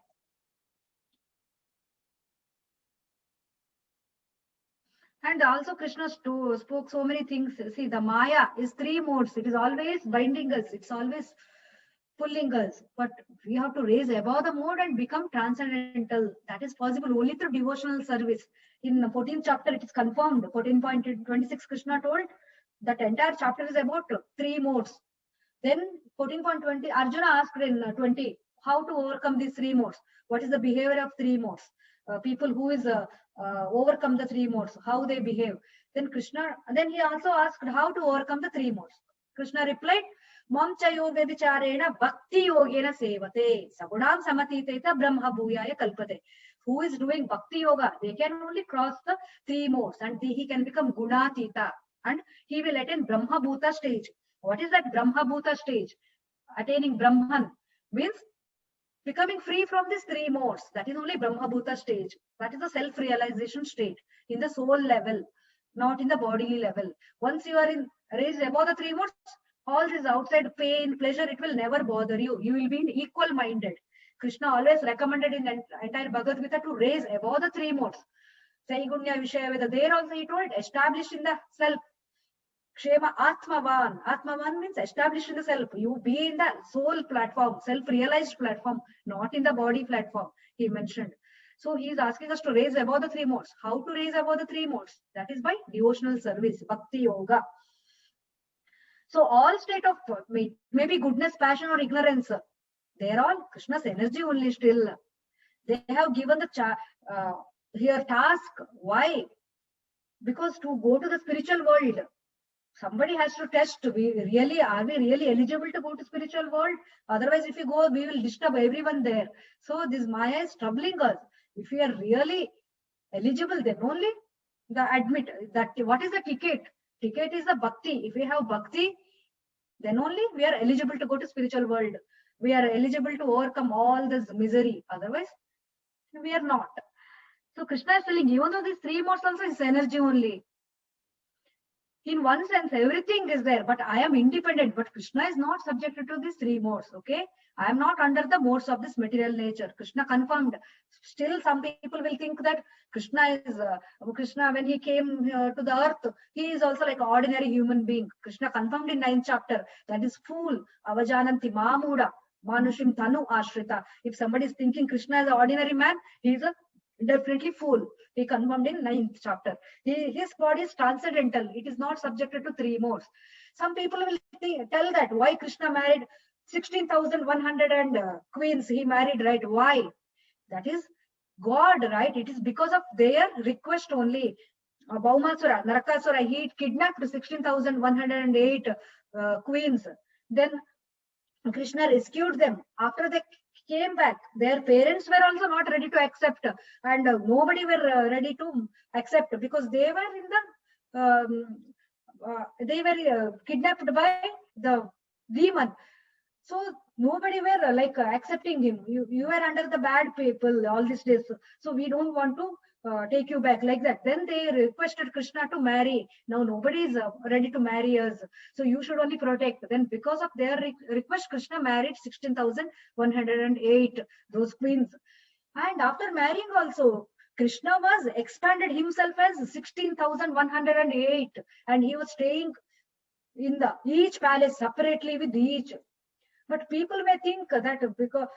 Speaker 1: And also Krishna spoke so many things. See, the Maya is three modes. It is always binding us. It's always pulling us. But we have to raise above the mode and become transcendental. That is possible only through devotional service. In the 14th chapter, it is confirmed. 14.26, Krishna told that entire chapter is about three modes. Then 14.20, Arjuna asked in 20, how to overcome these three modes? What is the behavior of three modes? People who is overcome the three modes, how they behave. Then he also asked how to overcome the three modes. Krishna replied, Mam chayo vyabhicharena bhakti yogena sevate sagunam samatiteta brahma bhuyaya kalpate. Who is doing bhakti yoga, they can only cross the three modes and he can become gunatita and he will attain Brahma Bhuta stage. What is that Brahma Bhuta stage? Attaining Brahman means becoming free from these three modes. That is only Brahma Bhuta stage. That is the self-realization state in the soul level, not in the bodily level. Once you are raised above the three modes, all this outside pain, pleasure, it will never bother you. You will be equal-minded. Krishna always recommended in the entire Bhagavad Gita to raise above the three modes. Saigunya Vishaya Veda. There also he told, establish in the self. Kshema Atmavan. Atmavan means established in the self. You be in the soul platform, self-realized platform, not in the body platform, he mentioned. So he is asking us to raise above the three modes. How to raise above the three modes? That is by devotional service, bhakti yoga. So all state of maybe goodness, passion or ignorance, they are all Krishna's energy only still. They have given the here task. Why? Because to go to the spiritual world, somebody has to test. Are we really eligible to go to spiritual world? Otherwise, if we go, we will disturb everyone there. So this Maya is troubling us. If we are really eligible, then only admit that. What is the ticket? Ticket is the bhakti. If we have bhakti, then only we are eligible to go to spiritual world. We are eligible to overcome all this misery. Otherwise, we are not. So Krishna is telling, even though these three modes also is energy only. In one sense, everything is there, but I am independent. But Krishna is not subjected to these three modes. Okay, I am not under the modes of this material nature. Krishna confirmed. Still, some people will think that Krishna is Krishna when he came to the earth, he is also like an ordinary human being. Krishna confirmed in 9th chapter that is fool. Avajananti mamuda manushim tanu ashrita. If somebody is thinking Krishna is an ordinary man, he is a definitely fool. He confirmed in 9th chapter. His body is transcendental. It is not subjected to three modes. Some people will tell that why Krishna married 16,100 and queens he married, right? Why? That is God, right? It is because of their request only. Bhaumasura, Narakasura, he kidnapped 16,108 queens. Then Krishna rescued them. After they came back, their parents were also not ready to accept, and nobody were ready to accept, because they were in the they were kidnapped by the demon. So nobody were accepting him. You were under the bad people all these days, so we don't want to take you back, like that. Then they requested Krishna to marry. Now nobody is ready to marry us, so you should only protect. Then because of their request, Krishna married 16,108 those queens. And after marrying also, Krishna was expanded himself as 16,108, and he was staying in the each palace separately with each. But people may think that because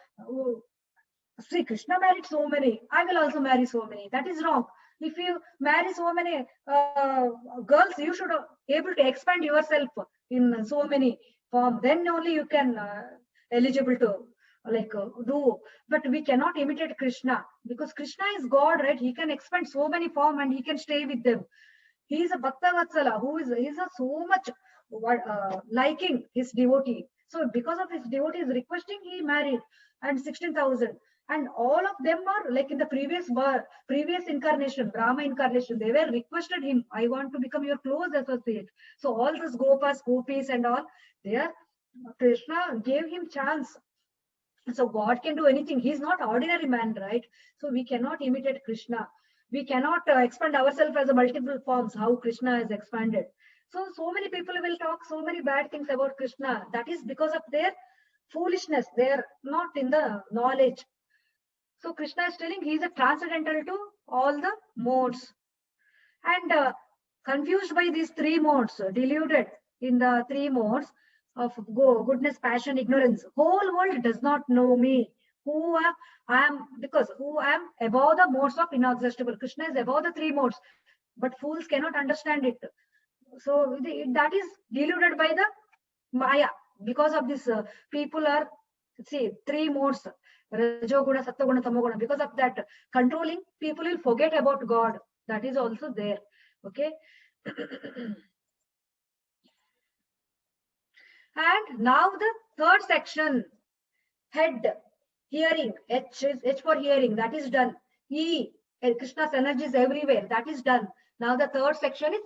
Speaker 1: see, Krishna married so many, I will also marry so many. That is wrong. If you marry so many girls, you should able to expand yourself in so many form. Then only you can eligible to do. But we cannot imitate Krishna, because Krishna is God, right? He can expand so many form and he can stay with them. He is a Bhakta Vatsala, who is so much liking his devotee. So because of his devotees requesting, he married, and 16,000. And all of them are like in the previous incarnation, Brahma incarnation, they were requested him, I want to become your close associate. So all these gopas, gopis and all, there Krishna gave him chance. So God can do anything. He's not ordinary man, right? So we cannot imitate Krishna. We cannot expand ourselves as a multiple forms, how Krishna is expanded. So many people will talk so many bad things about Krishna. That is because of their foolishness. They're not in the knowledge. So Krishna is telling he is a transcendental to all the modes. And confused by these three modes, deluded in the three modes of goodness, passion, ignorance. Whole world does not know me. Who I am, because who I am above the modes of inexhaustible. Krishna is above the three modes, but fools cannot understand it. So that is deluded by the Maya. Because of this, people are, see, three modes, Rajoguna, Sattoguna, Tamoguna. Because of that controlling, people will forget about God. That is also there. Okay. And now the third section, head, hearing. H for hearing, that is done. E, Krishna's energy is everywhere, that is done. Now the third section is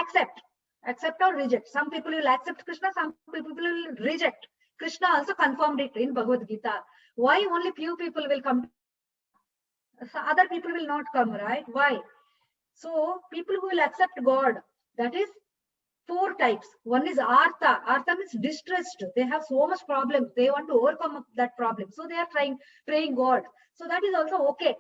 Speaker 1: accept. Accept or reject. Some people will accept Krishna, some people will reject. Krishna also confirmed it in Bhagavad Gita. Why only few people will come? So other people will not come, right? Why? So people who will accept God, that is four types. One is artha. Artha means distressed. They have so much problems. They want to overcome that problem. So they are praying God. So that is also okay.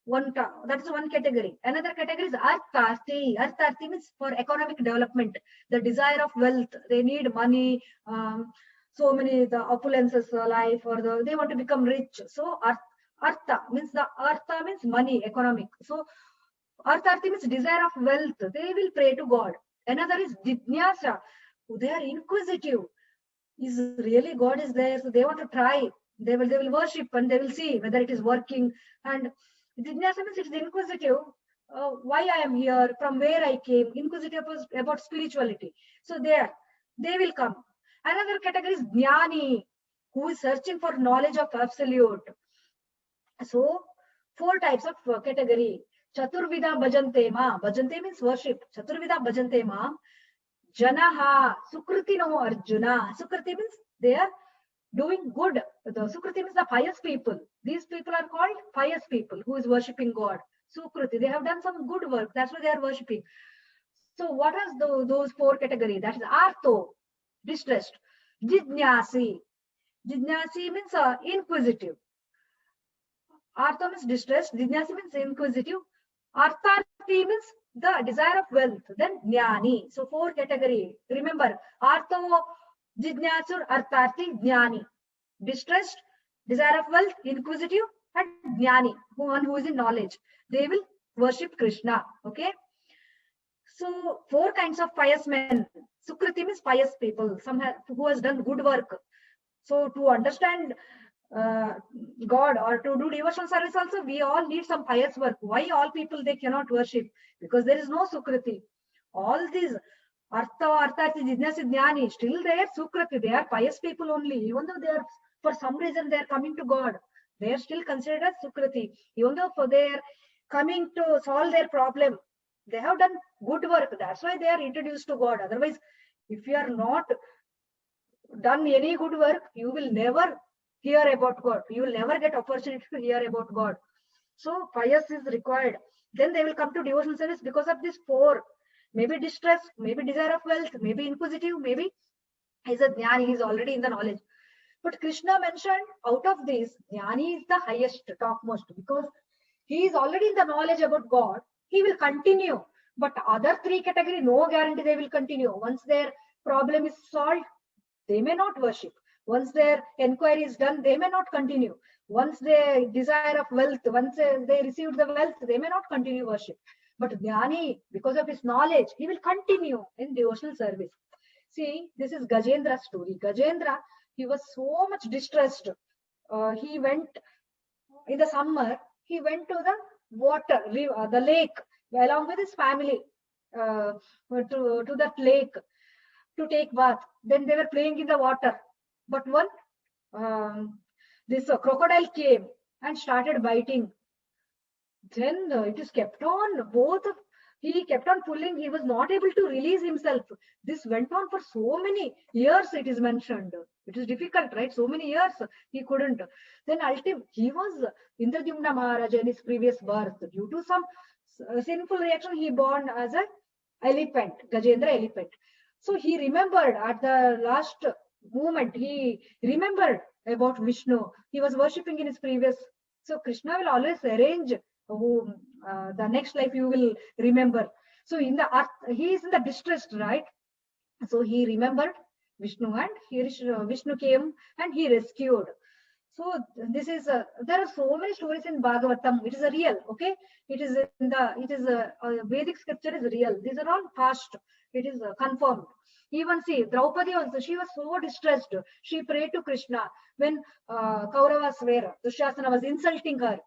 Speaker 1: That is one category. Another category is artharthi. Artharthi means for economic development, the desire of wealth. They need money, so many the opulences life, or they want to become rich. So artha means money, economic. So artharthi means desire of wealth. They will pray to God. Another is jidnyasa. They are inquisitive. Is really God is there? So they want to try. They will worship and they will see whether it is working. And jidnyasa means it is inquisitive. Why I am here, from where I came, inquisitive about spirituality. So they will come. Another category is jnani, who is searching for knowledge of absolute. So 4 types of category. Chaturvida bhajante ma. Bhajante means worship. Chaturvida bhajante ma. Janaha Sukritino Arjuna. Sukriti means they are doing good. The Sukriti means the pious people. These people are called pious people who is worshipping God. Sukriti, they have done some good work. That's why they are worshipping. So what are those 4 categories? That is Artho, distressed. Jidnyasi. Jidnyasi means inquisitive. Artho means distressed. Jidnyasi means inquisitive. Artharthi means the desire of wealth. Then jnani. So 4 category. Remember, Artho, Jidnyasur, Artharthi, Jnani. Distressed, desire of wealth, inquisitive, and Jnani, one who is in knowledge. They will worship Krishna. Okay. So 4 kinds of pious men. Sukriti means pious people, who has done good work. So to understand God or to do devotional service also, we all need some pious work. Why all people they cannot worship? Because there is no Sukriti. All these Artha, Jnana, Jnani, still they are Sukriti. They are pious people only. Even though they are, for some reason, they are coming to God. They are still considered as Sukriti. Even though for they are coming to solve their problem, they have done good work. That's why they are introduced to God. Otherwise, if you are not done any good work, you will never hear about God. You will never get opportunity to hear about God. So pious is required. Then they will come to devotional service because of this four. Maybe distress, maybe desire of wealth, maybe inquisitive, maybe he's a jnani, he's already in the knowledge. But Krishna mentioned out of this, jnani is the highest, topmost, because he is already in the knowledge about God. He will continue. But other three category, no guarantee they will continue. Once their problem is solved, they may not worship. Once their enquiry is done, they may not continue. Once they desire of wealth, once they received the wealth, they may not continue worship. But Jnani, because of his knowledge, he will continue in devotional service. See, this is Gajendra's story. Gajendra, he was so much distressed. He went in the summer, he went to the water, the lake, along with his family, to that lake to take bath. Then they were playing in the water. But one, this crocodile came and started biting. Then it is kept on, he kept on pulling. He was not able to release himself. This went on for so many years, it is mentioned. It is difficult, right? So many years he couldn't. Then ultimately, he was Indradyumna Maharaja in his previous birth. Due to some sinful reaction, he born as an elephant, Gajendra elephant. So he remembered at the last moment, he remembered about Vishnu. He was worshipping in his previous. So Krishna will always arrange the next life you will remember. So in the earth, he is in the distress, right? So he remembered Vishnu and Vishnu came and he rescued. So this is there are so many stories in Bhagavatam. It is a real, okay? It is Vedic scripture is real. These are all past. It is confirmed. Even see Draupadi also. She was so distressed. She prayed to Krishna when Kauravas were. Dushasana was insulting her.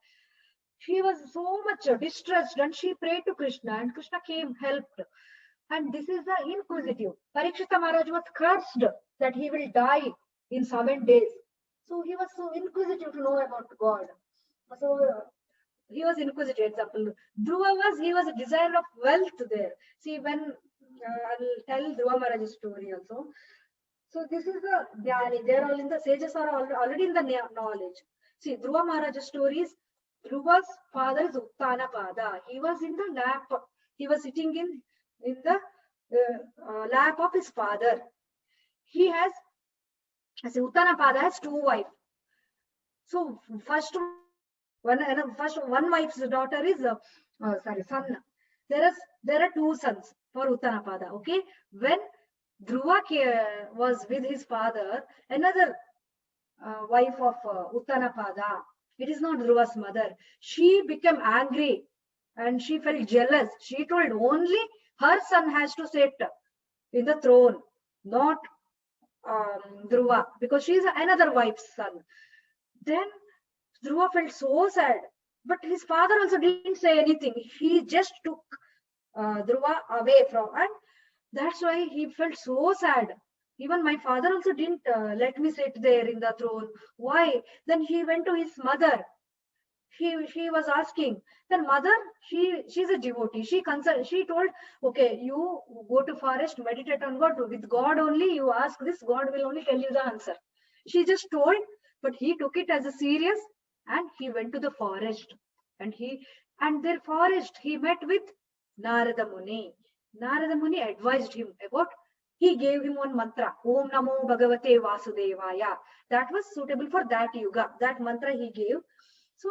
Speaker 1: She was so much distressed and she prayed to Krishna and Krishna came, helped. And this is the inquisitive. Parikshita Maharaj was cursed that he will die in 7 days. So he was so inquisitive to know about God. So he was inquisitive. Example, Dhruva he was a desire of wealth there. See, when I'll tell Dhruva Maharaj's story also. So this is the Dhyani. They're all in the sages are already in the knowledge. See, Dhruva Maharaj's stories. Dhruva's father is Uttanapada. He was in the lap. He was sitting in the lap of his father. He has, as Uttanapada has 2 wives. So first one wife's daughter is son. There are 2 sons for Uttanapada. Okay, when Dhruva was with his father, another wife of Uttanapada. It is not Dhruva's mother. She became angry and she felt jealous. She told only her son has to sit in the throne, not Dhruva, because she is another wife's son. Then Dhruva felt so sad, but his father also didn't say anything. He just took Dhruva away from, and that's why he felt so sad. Even my father also didn't let me sit there in the throne. Why? Then he went to his mother. She was asking. Then mother, she's a devotee. She told, okay, you go to forest, meditate on God. With God only, you ask this, God will only tell you the answer. She just told, but he took it as a serious, and he went to the forest. And their forest, he met with Narada Muni. Narada Muni advised him about. He gave him one mantra, Om Namo Bhagavate Vasudevaya. That was suitable for that yuga. That mantra he gave. So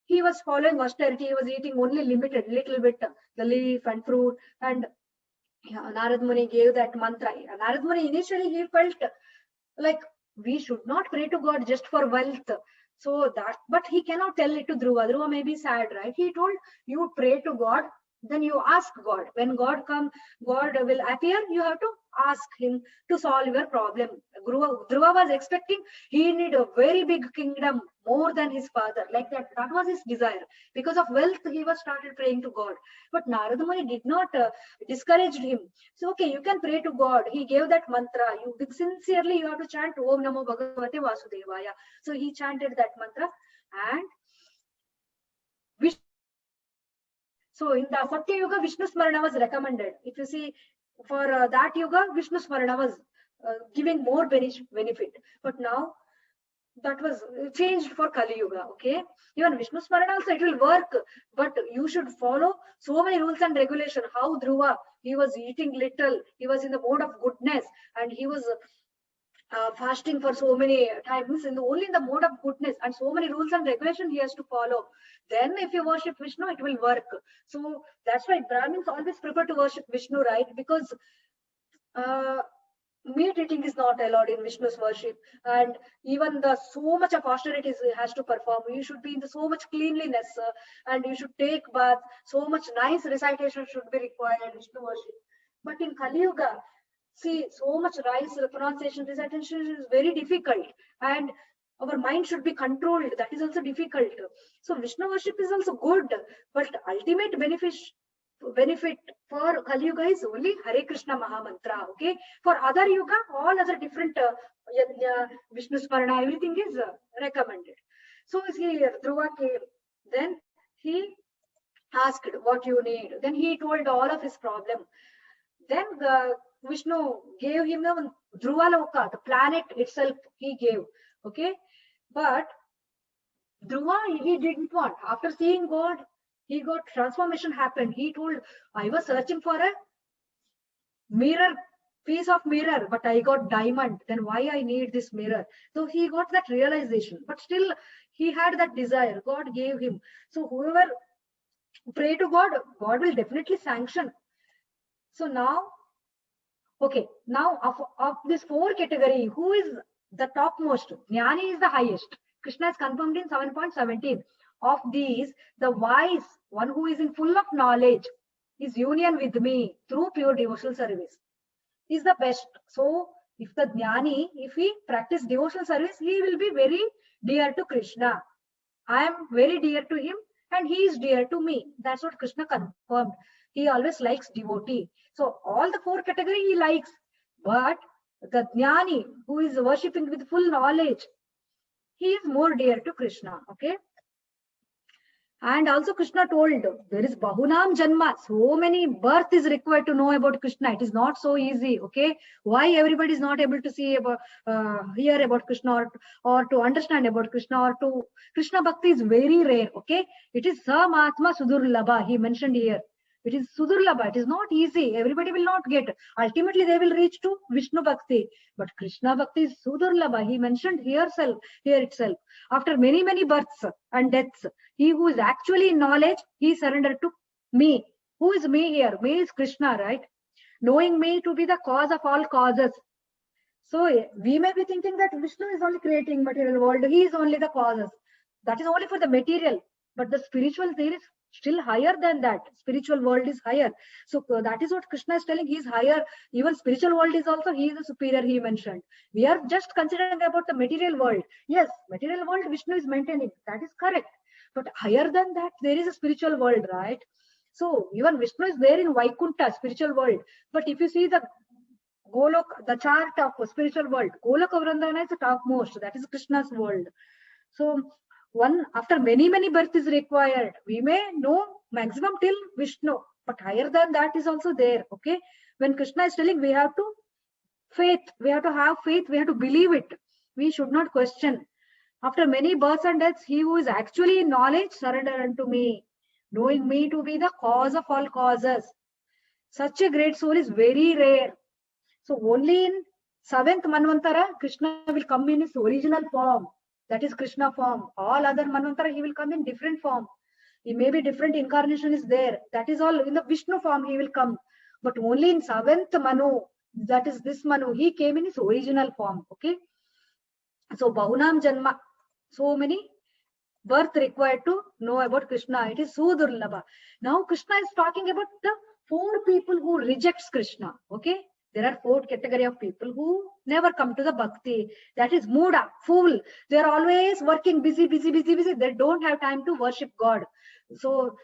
Speaker 1: he was following austerity. He was eating only limited, little bit the leaf and fruit. And Narad Muni gave that mantra. Narad Muni initially he felt like we should not pray to God just for wealth. So that, but he cannot tell it to Dhruva. Dhruva may be sad, right? He told you pray to God then you ask God. When God will appear, you have to ask him to solve your problem. Dhruva was expecting he need a very big kingdom, more than his father, like that. That was his desire. Because of wealth, he was started praying to God. But Narada Muni did not discourage him. So, okay, you can pray to God. He gave that mantra. You sincerely, you have to chant Om Namo Bhagavate Vasudevaya. So he chanted that mantra, and so in the Satya Yuga, Vishnu Smarana was recommended. If you see, for that Yuga, Vishnu Smarana was giving more benefit. But now that was changed for Kali Yuga. Okay, even Vishnu Smarana also, it will work, but you should follow so many rules and regulations. How Dhruva, he was eating little, he was in the mode of goodness, and he was fasting for so many times, only in the mode of goodness, and so many rules and regulations he has to follow. Then if you worship Vishnu, it will work. So that's why Brahmins always prefer to worship Vishnu, right? Because meat eating is not allowed in Vishnu's worship, and even the so much of austerities he has to perform. You should be in the so much cleanliness, and you should take bath. So much nice recitation should be required in Vishnu worship. But in Kali Yuga, see, so much rice pronunciation, recitation is very difficult, and our mind should be controlled. That is also difficult. So Vishnu worship is also good, but ultimate benefit for Kali Yuga is only Hare Krishna Mahamantra. Okay, for other Yuga, all other different Yajna, Vishnu Smarana, everything is recommended. So see, Dhruva came. Then he asked what you need. Then he told all of his problem. Then Vishnu gave him the Dhruvaloka, the planet itself he gave. Okay, but Dhruva, he didn't want. After seeing God, he got transformation happened. He told, I was searching for a mirror, piece of mirror, but I got diamond. Then why I need this mirror? So he got that realization, but still he had that desire. God gave him. So whoever pray to God, God will definitely sanction. So now, okay, now of this 4 category, who is the topmost? Jnani is the highest. Krishna is confirmed in 7.17. Of these, the wise, one who is in full of knowledge, his union with me through pure devotional service, is the best. So if the Jnani, if he practice devotional service, he will be very dear to Krishna. I am very dear to him, and he is dear to me. That's what Krishna confirmed. He always likes devotee. So all the 4 category he likes, but the Jnani, who is worshipping with full knowledge, he is more dear to Krishna. Okay. And also Krishna told, there is Bahunam Janma. So many birth is required to know about Krishna. It is not so easy. Okay. Why everybody is not able to see about, hear about Krishna, or to understand about Krishna, or to Krishna Bhakti is very rare. Okay. It is Samatma Sudurlabha. He mentioned here. It is Sudurlabha. It is not easy. Everybody will not get. Ultimately, they will reach to Vishnu Bhakti. But Krishna Bhakti is Sudurlabha. He mentioned here itself. After many, many births and deaths, he who is actually in knowledge, he surrendered to me. Who is me here? Me is Krishna, right? Knowing me to be the cause of all causes. So we may be thinking that Vishnu is only creating material world. He is only the causes. That is only for the material. But the spiritual, there is still higher than that. Spiritual world is higher. So that is what Krishna is telling. He is higher. Even spiritual world is also, he is a superior, he mentioned. We are just considering about the material world. Yes, material world Vishnu is maintaining. That is correct. But higher than that, there is a spiritual world, right? So even Vishnu is there in Vaikuntha, spiritual world. But if you see the Golok, the chart of spiritual world, Goloka Vrindavana is the topmost. That is Krishna's world. So one, after many, many births is required. We may know maximum till Vishnu, but higher than that is also there. Okay. When Krishna is telling, we have to faith, we have to have faith, we have to believe it. We should not question. After many births and deaths, he who is actually in knowledge, surrender unto me, knowing me to be the cause of all causes. Such a great soul is very rare. So only in 7th Manvantara, Krishna will come in his original form. That is Krishna form. All other Manvantara, he will come in different form. He may be different incarnation is there. That is all in the Vishnu form he will come. But only in 7th Manu, that is this Manu, he came in his original form. Okay. So Bahunam Janma, so many birth required to know about Krishna. It is so durlabha. Now Krishna is talking about the 4 people who rejects Krishna. Okay, there are 4 category of people who never come to the bhakti. That is muda, fool. They are always working, busy. They don't have time to worship God. So,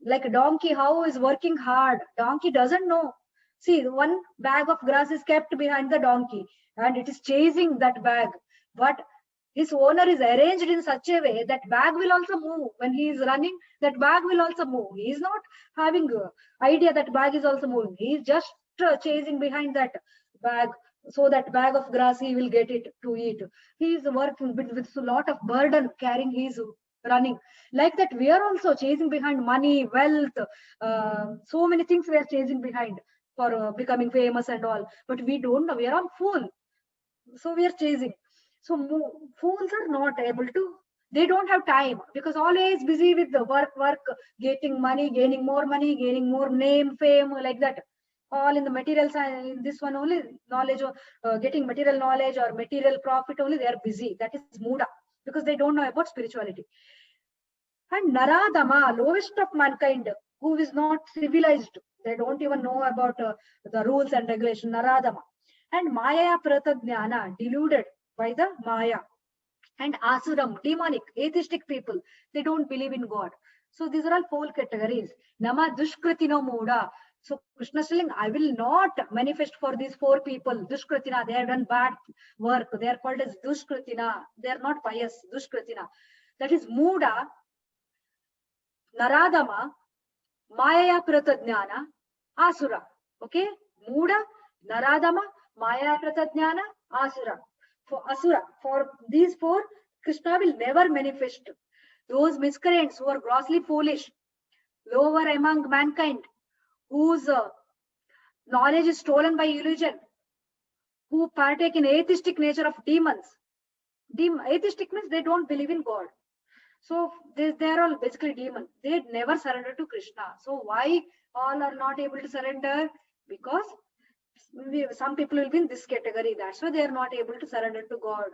Speaker 1: like a donkey, how is working hard? Donkey doesn't know. See, one bag of grass is kept behind the donkey, and it is chasing that bag. But his owner is arranged in such a way that bag will also move. When he is running, that bag will also move. He is not having idea that bag is also moving. He is just chasing behind that bag, so that bag of grass he will get it to eat. He is working with a lot of burden, carrying his running. Like that, we are also chasing behind money, wealth, so many things we are chasing behind for becoming famous and all. But we don't know. We are all fool. So we are chasing. So fools are not able to. They don't have time because always busy with the work, getting money, gaining more money, gaining more name, fame, like that. All in the material side. In this one only knowledge or getting material knowledge or material profit only. They are busy. That is muda because they don't know about spirituality. And Naradama, lowest of mankind, who is not civilized. They don't even know about the rules and regulation. Naradama. And Maya Pratadhyana, deluded by the Maya. And Asuram, demonic, atheistic people. They don't believe in God. So these are all 4 categories. Nama Dushkritino Muda. So Krishna is telling, I will not manifest for these 4 people. Dushkritina, they have done bad work. They are called as Dushkritina. They are not pious. Dushkritina. That is Muda, Naradama, Maya Pratadhyana, Asura. Okay? Muda, Naradama, Maya Pratadhyana, Asura. For Asura, for these 4, Krishna will never manifest. Those miscreants who are grossly foolish, lower among mankind, whose knowledge is stolen by illusion, who partake in atheistic nature of demons. Atheistic means they don't believe in God. So they are all basically demons. They never surrender to Krishna. So why all are not able to surrender? Because some people will be in this category. That's why they are not able to surrender to God.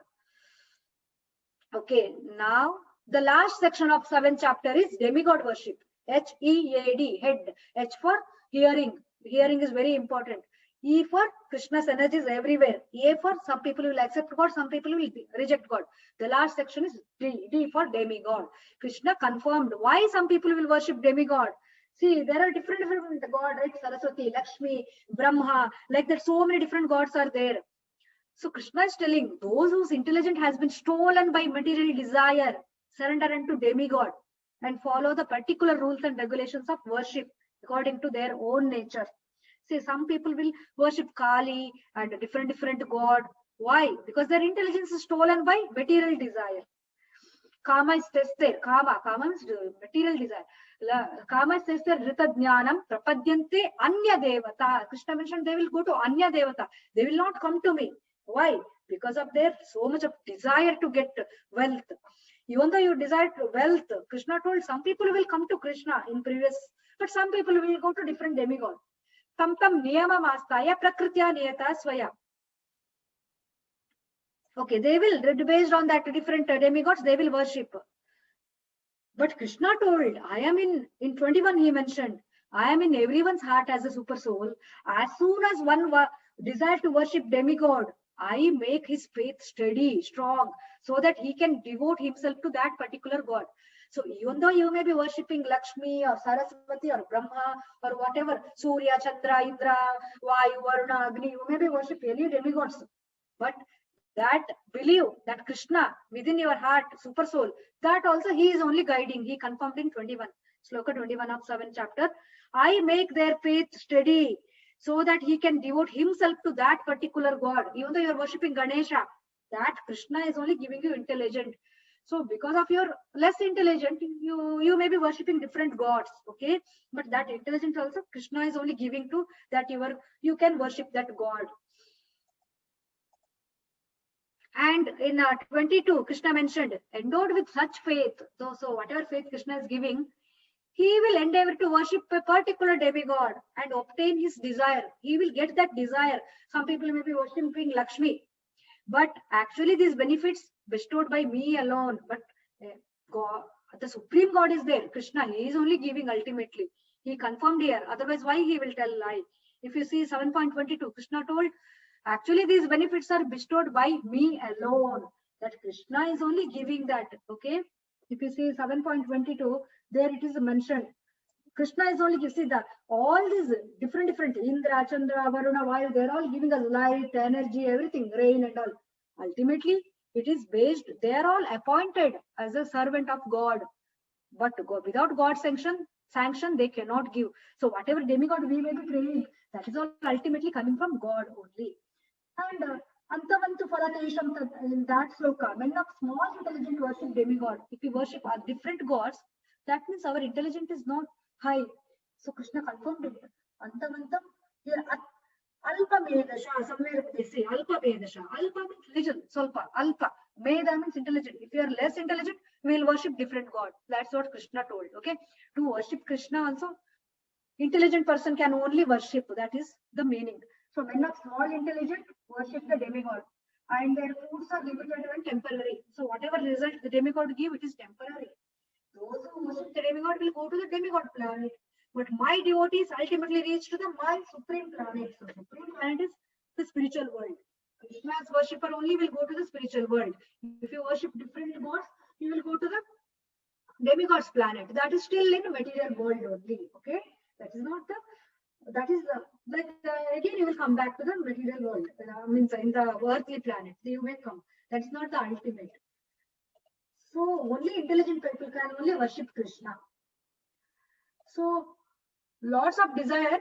Speaker 1: Okay, now the last section of 7th chapter is demigod worship. H-E-A-D, head. H for hearing. Hearing is very important. E for Krishna's energy is everywhere. A for some people will accept God, some people will reject God. The last section is D. D for demigod. Krishna confirmed why some people will worship demigod. See, there are different gods, right? Saraswati, Lakshmi, Brahma, like that. So many different gods are there. So Krishna is telling those whose intelligence has been stolen by material desire, surrender unto demigod and follow the particular rules and regulations of worship according to their own nature. See, some people will worship Kali and different god. Why? Because their intelligence is stolen by material desire. Kama is tested. Kama means material desire. Kama is tested. Rita Jnanam prapadyante anya devata. Krishna mentioned they will go to anya devata. They will not come to me. Why? Because of their so much of desire to get wealth. Even though you desire wealth, Krishna told some people will come to Krishna in previous, but some people will go to different demigod. Tam niyama mastaya prakritya niyata swaya. Okay, they will, based on that different demigods, they will worship. But Krishna told, I am in 21 he mentioned, I am in everyone's heart as a super soul. As soon as one desire to worship demigod, I make his faith steady, strong, so that he can devote himself to that particular god. So even though you may be worshipping Lakshmi or Saraswati or Brahma or whatever, Surya, Chandra, Indra, Vayu, Varuna, Agni, you may be worshipping any demigods. But that believe that Krishna within your heart, super soul, that also he is only guiding. He confirmed in 21, Sloka 21 of 7th chapter. I make their faith steady so that he can devote himself to that particular god. Even though you are worshipping Ganesha, that Krishna is only giving you intelligence. So because of your less intelligent, you may be worshipping different gods, okay? But that intelligence also Krishna is only giving to that you can worship that god. And in 22, Krishna mentioned, endowed with such faith, so whatever faith Krishna is giving, he will endeavor to worship a particular demigod and obtain his desire. He will get that desire. Some people may be worshipping Lakshmi, but actually these benefits bestowed by me alone. But God, the Supreme God is there. Krishna, he is only giving ultimately. He confirmed here. Otherwise, why he will tell lie? If you see 7.22, Krishna told, actually these benefits are bestowed by me alone. That Krishna is only giving that. Okay. If you see 7.22, there it is mentioned. Krishna is only giving, see that all these different Indra, Chandra, Varuna, Vayu, they're all giving us light, energy, everything, rain and all. Ultimately, it is based, they are all appointed as a servant of God. But without God's sanction, they cannot give. So whatever demigod we may be praying, that is all ultimately coming from God only. And Antavantu Falatesham, in that sloka, men of small intelligent worship demigod. If we worship our different gods, that means our intelligence is not high. So Krishna confirmed it. Antavantam, here Alpa Medasha, somewhere they say Alpa Medasha. Alpa means little, Solpa. Alpa. Meda means intelligent. If you are less intelligent, we will worship different god. That's what Krishna told. Okay. To worship Krishna also, intelligent person can only worship. That is the meaning. So men of small intelligence worship the demigod, and their foods are limited and temporary. So whatever result the demigod give, it is temporary. Those who worship the demigod will go to the demigod planet. But my devotees ultimately reach to the my supreme planet. So supreme planet is the spiritual world. Krishna's worshipper only will go to the spiritual world. If you worship different gods, you will go to the demigod's planet. That is still in material world only. Okay, that is not the. That is again you will come back to the material world. Means in the earthly planet you may come. That is not the ultimate. So only intelligent people can only worship Krishna. So lots of desire,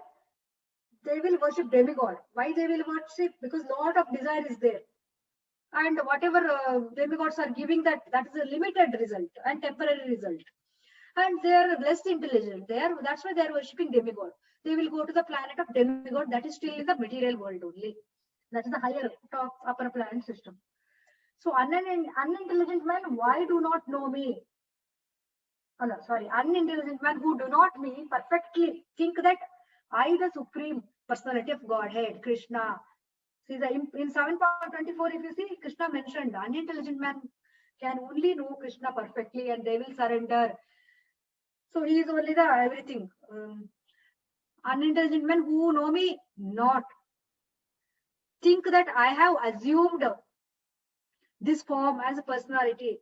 Speaker 1: they will worship demigod. Why they will worship? Because lot of desire is there. And whatever demigods are giving, that is a limited result and temporary result. And they are less intelligent. That's why they are worshipping demigod. They will go to the planet of demigod, that is still in the material world only. That is the higher top upper planet system. So unintelligent man, why do not know me? Oh, no, sorry, unintelligent man who do not me perfectly think that I, the supreme personality of Godhead, Krishna. See, in 7.24, if you see, Krishna mentioned unintelligent man can only know Krishna perfectly and they will surrender. So he is only the everything. Unintelligent men who know me not think that I have assumed this form as a personality.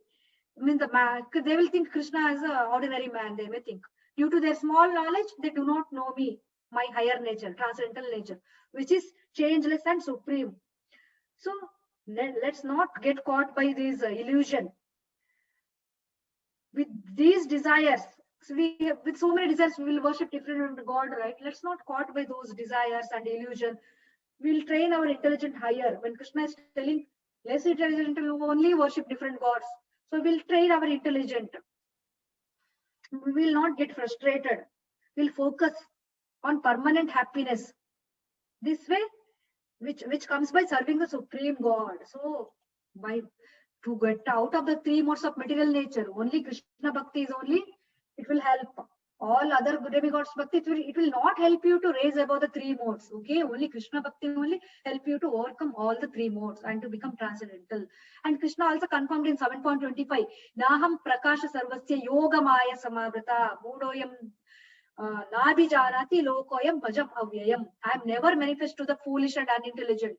Speaker 1: I mean, they will think Krishna as an ordinary man, they may think. Due to their small knowledge, they do not know me, my higher nature, transcendental nature, which is changeless and supreme. So let's not get caught by this illusion. With these desires, so with so many desires, we will worship different God, right? Let's not caught by those desires and illusion. We'll train our intelligence higher. When Krishna is telling less intelligent will only worship different gods, so we'll train our intelligence. We will not get frustrated. We'll focus on permanent happiness. This way, which comes by serving the supreme God. So to get out of the three modes of material nature, only Krishna Bhakti is only, it will help. All other demigods Bhakti, it will not help you to raise above the three modes. Okay, only Krishna Bhakti only help you to overcome all the three modes and to become transcendental. And Krishna also confirmed in 7.25, Naham Prakasha Sarvasya Yoga Maya Samavrata Mudoyam Nabhijanati Lokoyam Bhajam Avyayam. I am never manifest to the foolish and unintelligent.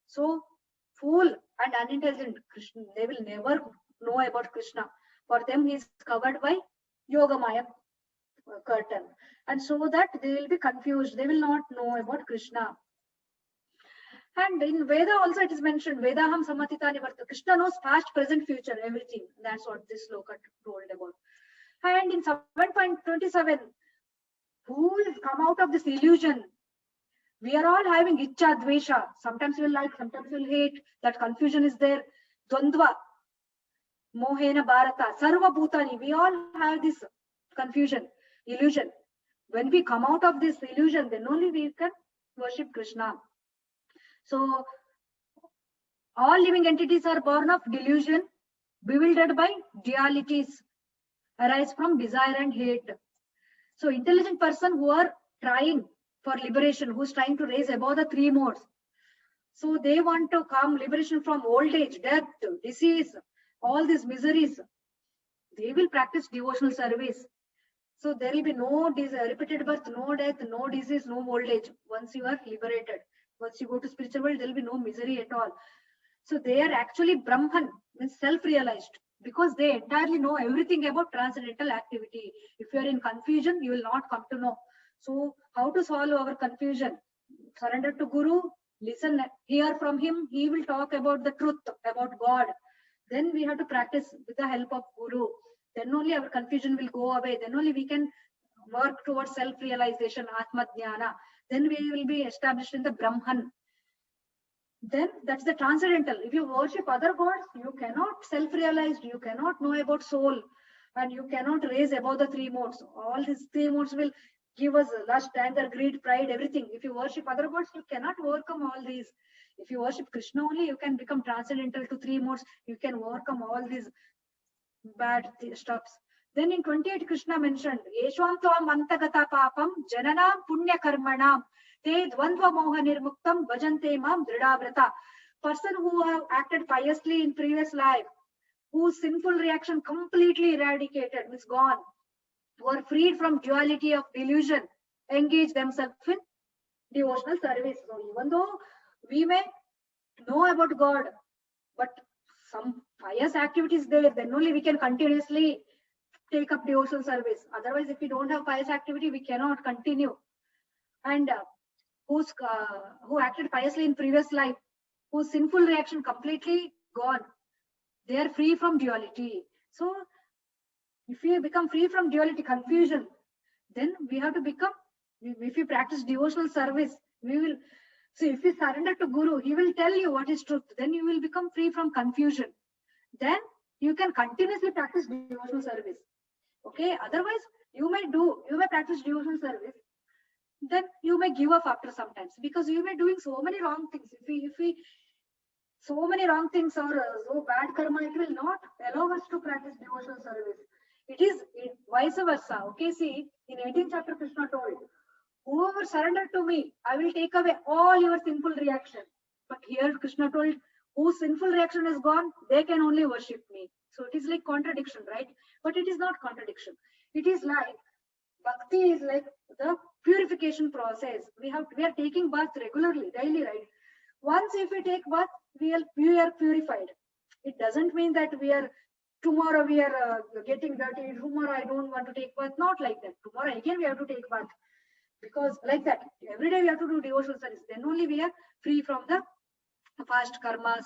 Speaker 1: So fool and unintelligent, Krishna, they will never know about Krishna. For them, he is covered by Yogamaya curtain. And so that they will be confused. They will not know about Krishna. And in Veda also it is mentioned, Vedaham Samatita Nivarta. Krishna knows past, present, future, everything. That's what this sloka told about. And in 7.27, who will come out of this illusion? We are all having Icha, Dvesha. Sometimes we'll like, sometimes we'll hate. That confusion is there. Dvandva, Mohena Bharata, Sarva Bhutani. We all have this confusion, illusion. When we come out of this illusion, then only we can worship Krishna. So, all living entities are born of delusion, bewildered by dualities, arise from desire and hate. So, intelligent person who are trying for liberation, who's trying to raise above the three modes. So they want to come liberation from old age, death, disease, all these miseries. they will practice devotional service. So there will be no repeated birth, no death, no disease, no old age. Once you are liberated, once you go to spiritual world, there will be no misery at all. So they are actually Brahman, means self-realized, because they entirely know everything about transcendental activity. If you are in confusion, you will not come to know. So how to solve our confusion? Surrender to Guru, listen, hear from him. He will talk about the truth, about God. Then we have to practice with the help of Guru. Then only our confusion will go away. Then only we can work towards self-realization, Atma Jnana. Then we will be established in the Brahman. Then that's the transcendental. If you worship other gods, you cannot self-realized, you cannot know about soul, and you cannot raise above the three modes. All these three modes will give us lust, anger, greed, pride, everything. If you worship other gods, you cannot overcome all these. If you worship Krishna only, you can become transcendental to three modes. You can overcome all these bad stuffs. Then in 28, Krishna mentioned, Yeshwam tvam antagata papam jananam punya karmanam te dvandva moha nirmuktam bhajante mam dridhavrata. Person who have acted piously in previous life, whose sinful reaction completely eradicated, is gone, who are freed from duality of delusion, engage themselves in devotional service. So even though we may know about God, but some pious activities there, then only we can continuously take up devotional service. Otherwise, if we don't have pious activity, we cannot continue. And who acted piously in previous life, whose sinful reaction completely gone, they are free from duality. So if we become free from duality, confusion, then we have to become, if we practice devotional service, we will, so if we surrender to Guru, he will tell you what is truth. Then you will become free from confusion. Then you can continuously practice devotional service. Okay, otherwise you may practice devotional service, then you may give up after some times, because you may doing so many wrong things. If we so many wrong things or so bad karma, it will not allow us to practice devotional service. It is vice versa. Okay, see, in 18th chapter, Krishna told, whoever surrender to me, I will take away all your sinful reaction. But here Krishna told, whose sinful reaction is gone, they can only worship me. So it is like contradiction, right? But it is not contradiction. It is like bhakti is like the purification process. We are taking bath regularly, daily, right? Once if we take bath, we are purified. It doesn't mean that tomorrow we are getting dirty. Tomorrow I don't want to take bath. Not like that. Tomorrow again we have to take bath. Because like that, every day we have to do devotional service. Then only we are free from the past karmas.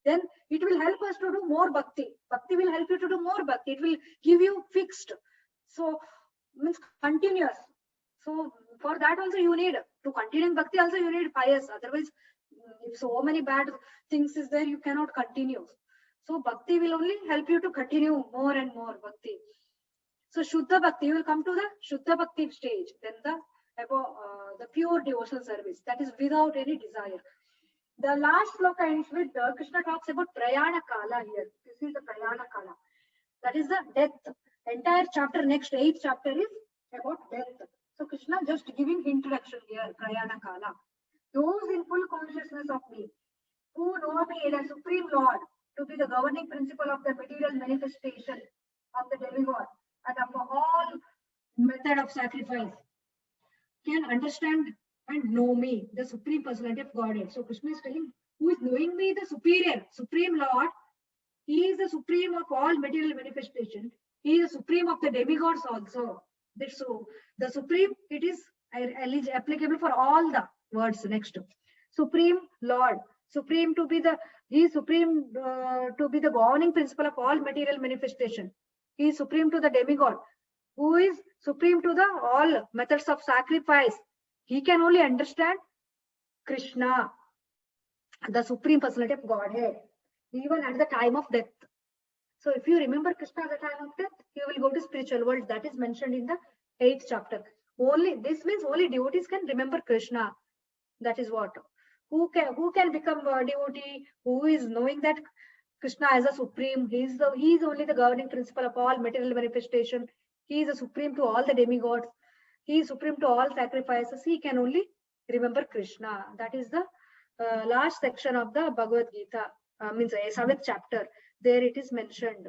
Speaker 1: Then it will help us to do more bhakti. Bhakti will help you to do more bhakti. It will give you fixed. So means continuous. So for that also you need to continue bhakti. Also you need pious. Otherwise, if so many bad things is there, you cannot continue. So bhakti will only help you to continue more and more bhakti. So Shuddha Bhakti, you will come to the Shuddha Bhakti stage. Then the pure devotional service, that is without any desire. The last sloka ends with Krishna talks about Prayana Kala here. This is the Prayana Kala. That is the death. Entire chapter, next 8th chapter is about death. So Krishna just giving introduction here, Prayana Kala. Those in full consciousness of me, who know me as Supreme Lord, to be the governing principle of the material manifestation of the demigod and of all method of sacrifice, can understand and know me, the Supreme Personality of Godhead. So Krishna is telling, who is knowing me, the superior, Supreme Lord, he is the supreme of all material manifestation. He is the supreme of the demigods also. So the supreme, it is applicable for all the words next. Supreme Lord, supreme to be the, he is supreme to be the governing principle of all material manifestation. He is supreme to the demigod, who is supreme to the all methods of sacrifice. He can only understand Krishna, the Supreme Personality of Godhead, even at the time of death. So if you remember Krishna at the time of death, you will go to spiritual world. That is mentioned in the 8th chapter. This means only devotees can remember Krishna. That is what. Who can become a devotee? Who is knowing that Krishna as a supreme? He is only the governing principle of all material manifestation. He is the supreme to all the demigods. He is supreme to all sacrifices. He can only remember Krishna. That is the last section of the Bhagavad Gita, means a 7th chapter. There it is mentioned.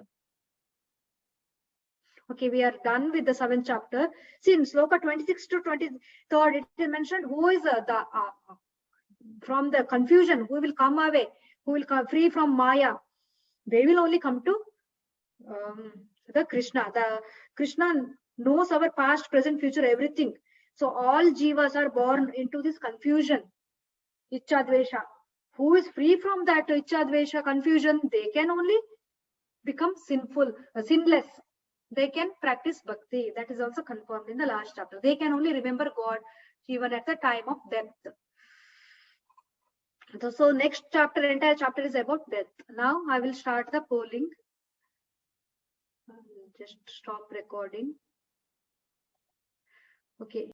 Speaker 1: Okay, we are done with the 7th chapter. See, in Sloka 26 to 23rd, it is mentioned who is from the confusion, who will come away, who will come free from Maya. They will only come to the Krishna. The Krishna knows our past, present, future, everything. So all jivas are born into this confusion, Ichcha Dvesha. Who is free from that Ichcha Dvesha confusion, they can only become sinless. They can practice bhakti. That is also confirmed in the last chapter. They can only remember God even at the time of death. So next chapter, entire chapter is about death. Now I will start the polling. Just stop recording. Okay.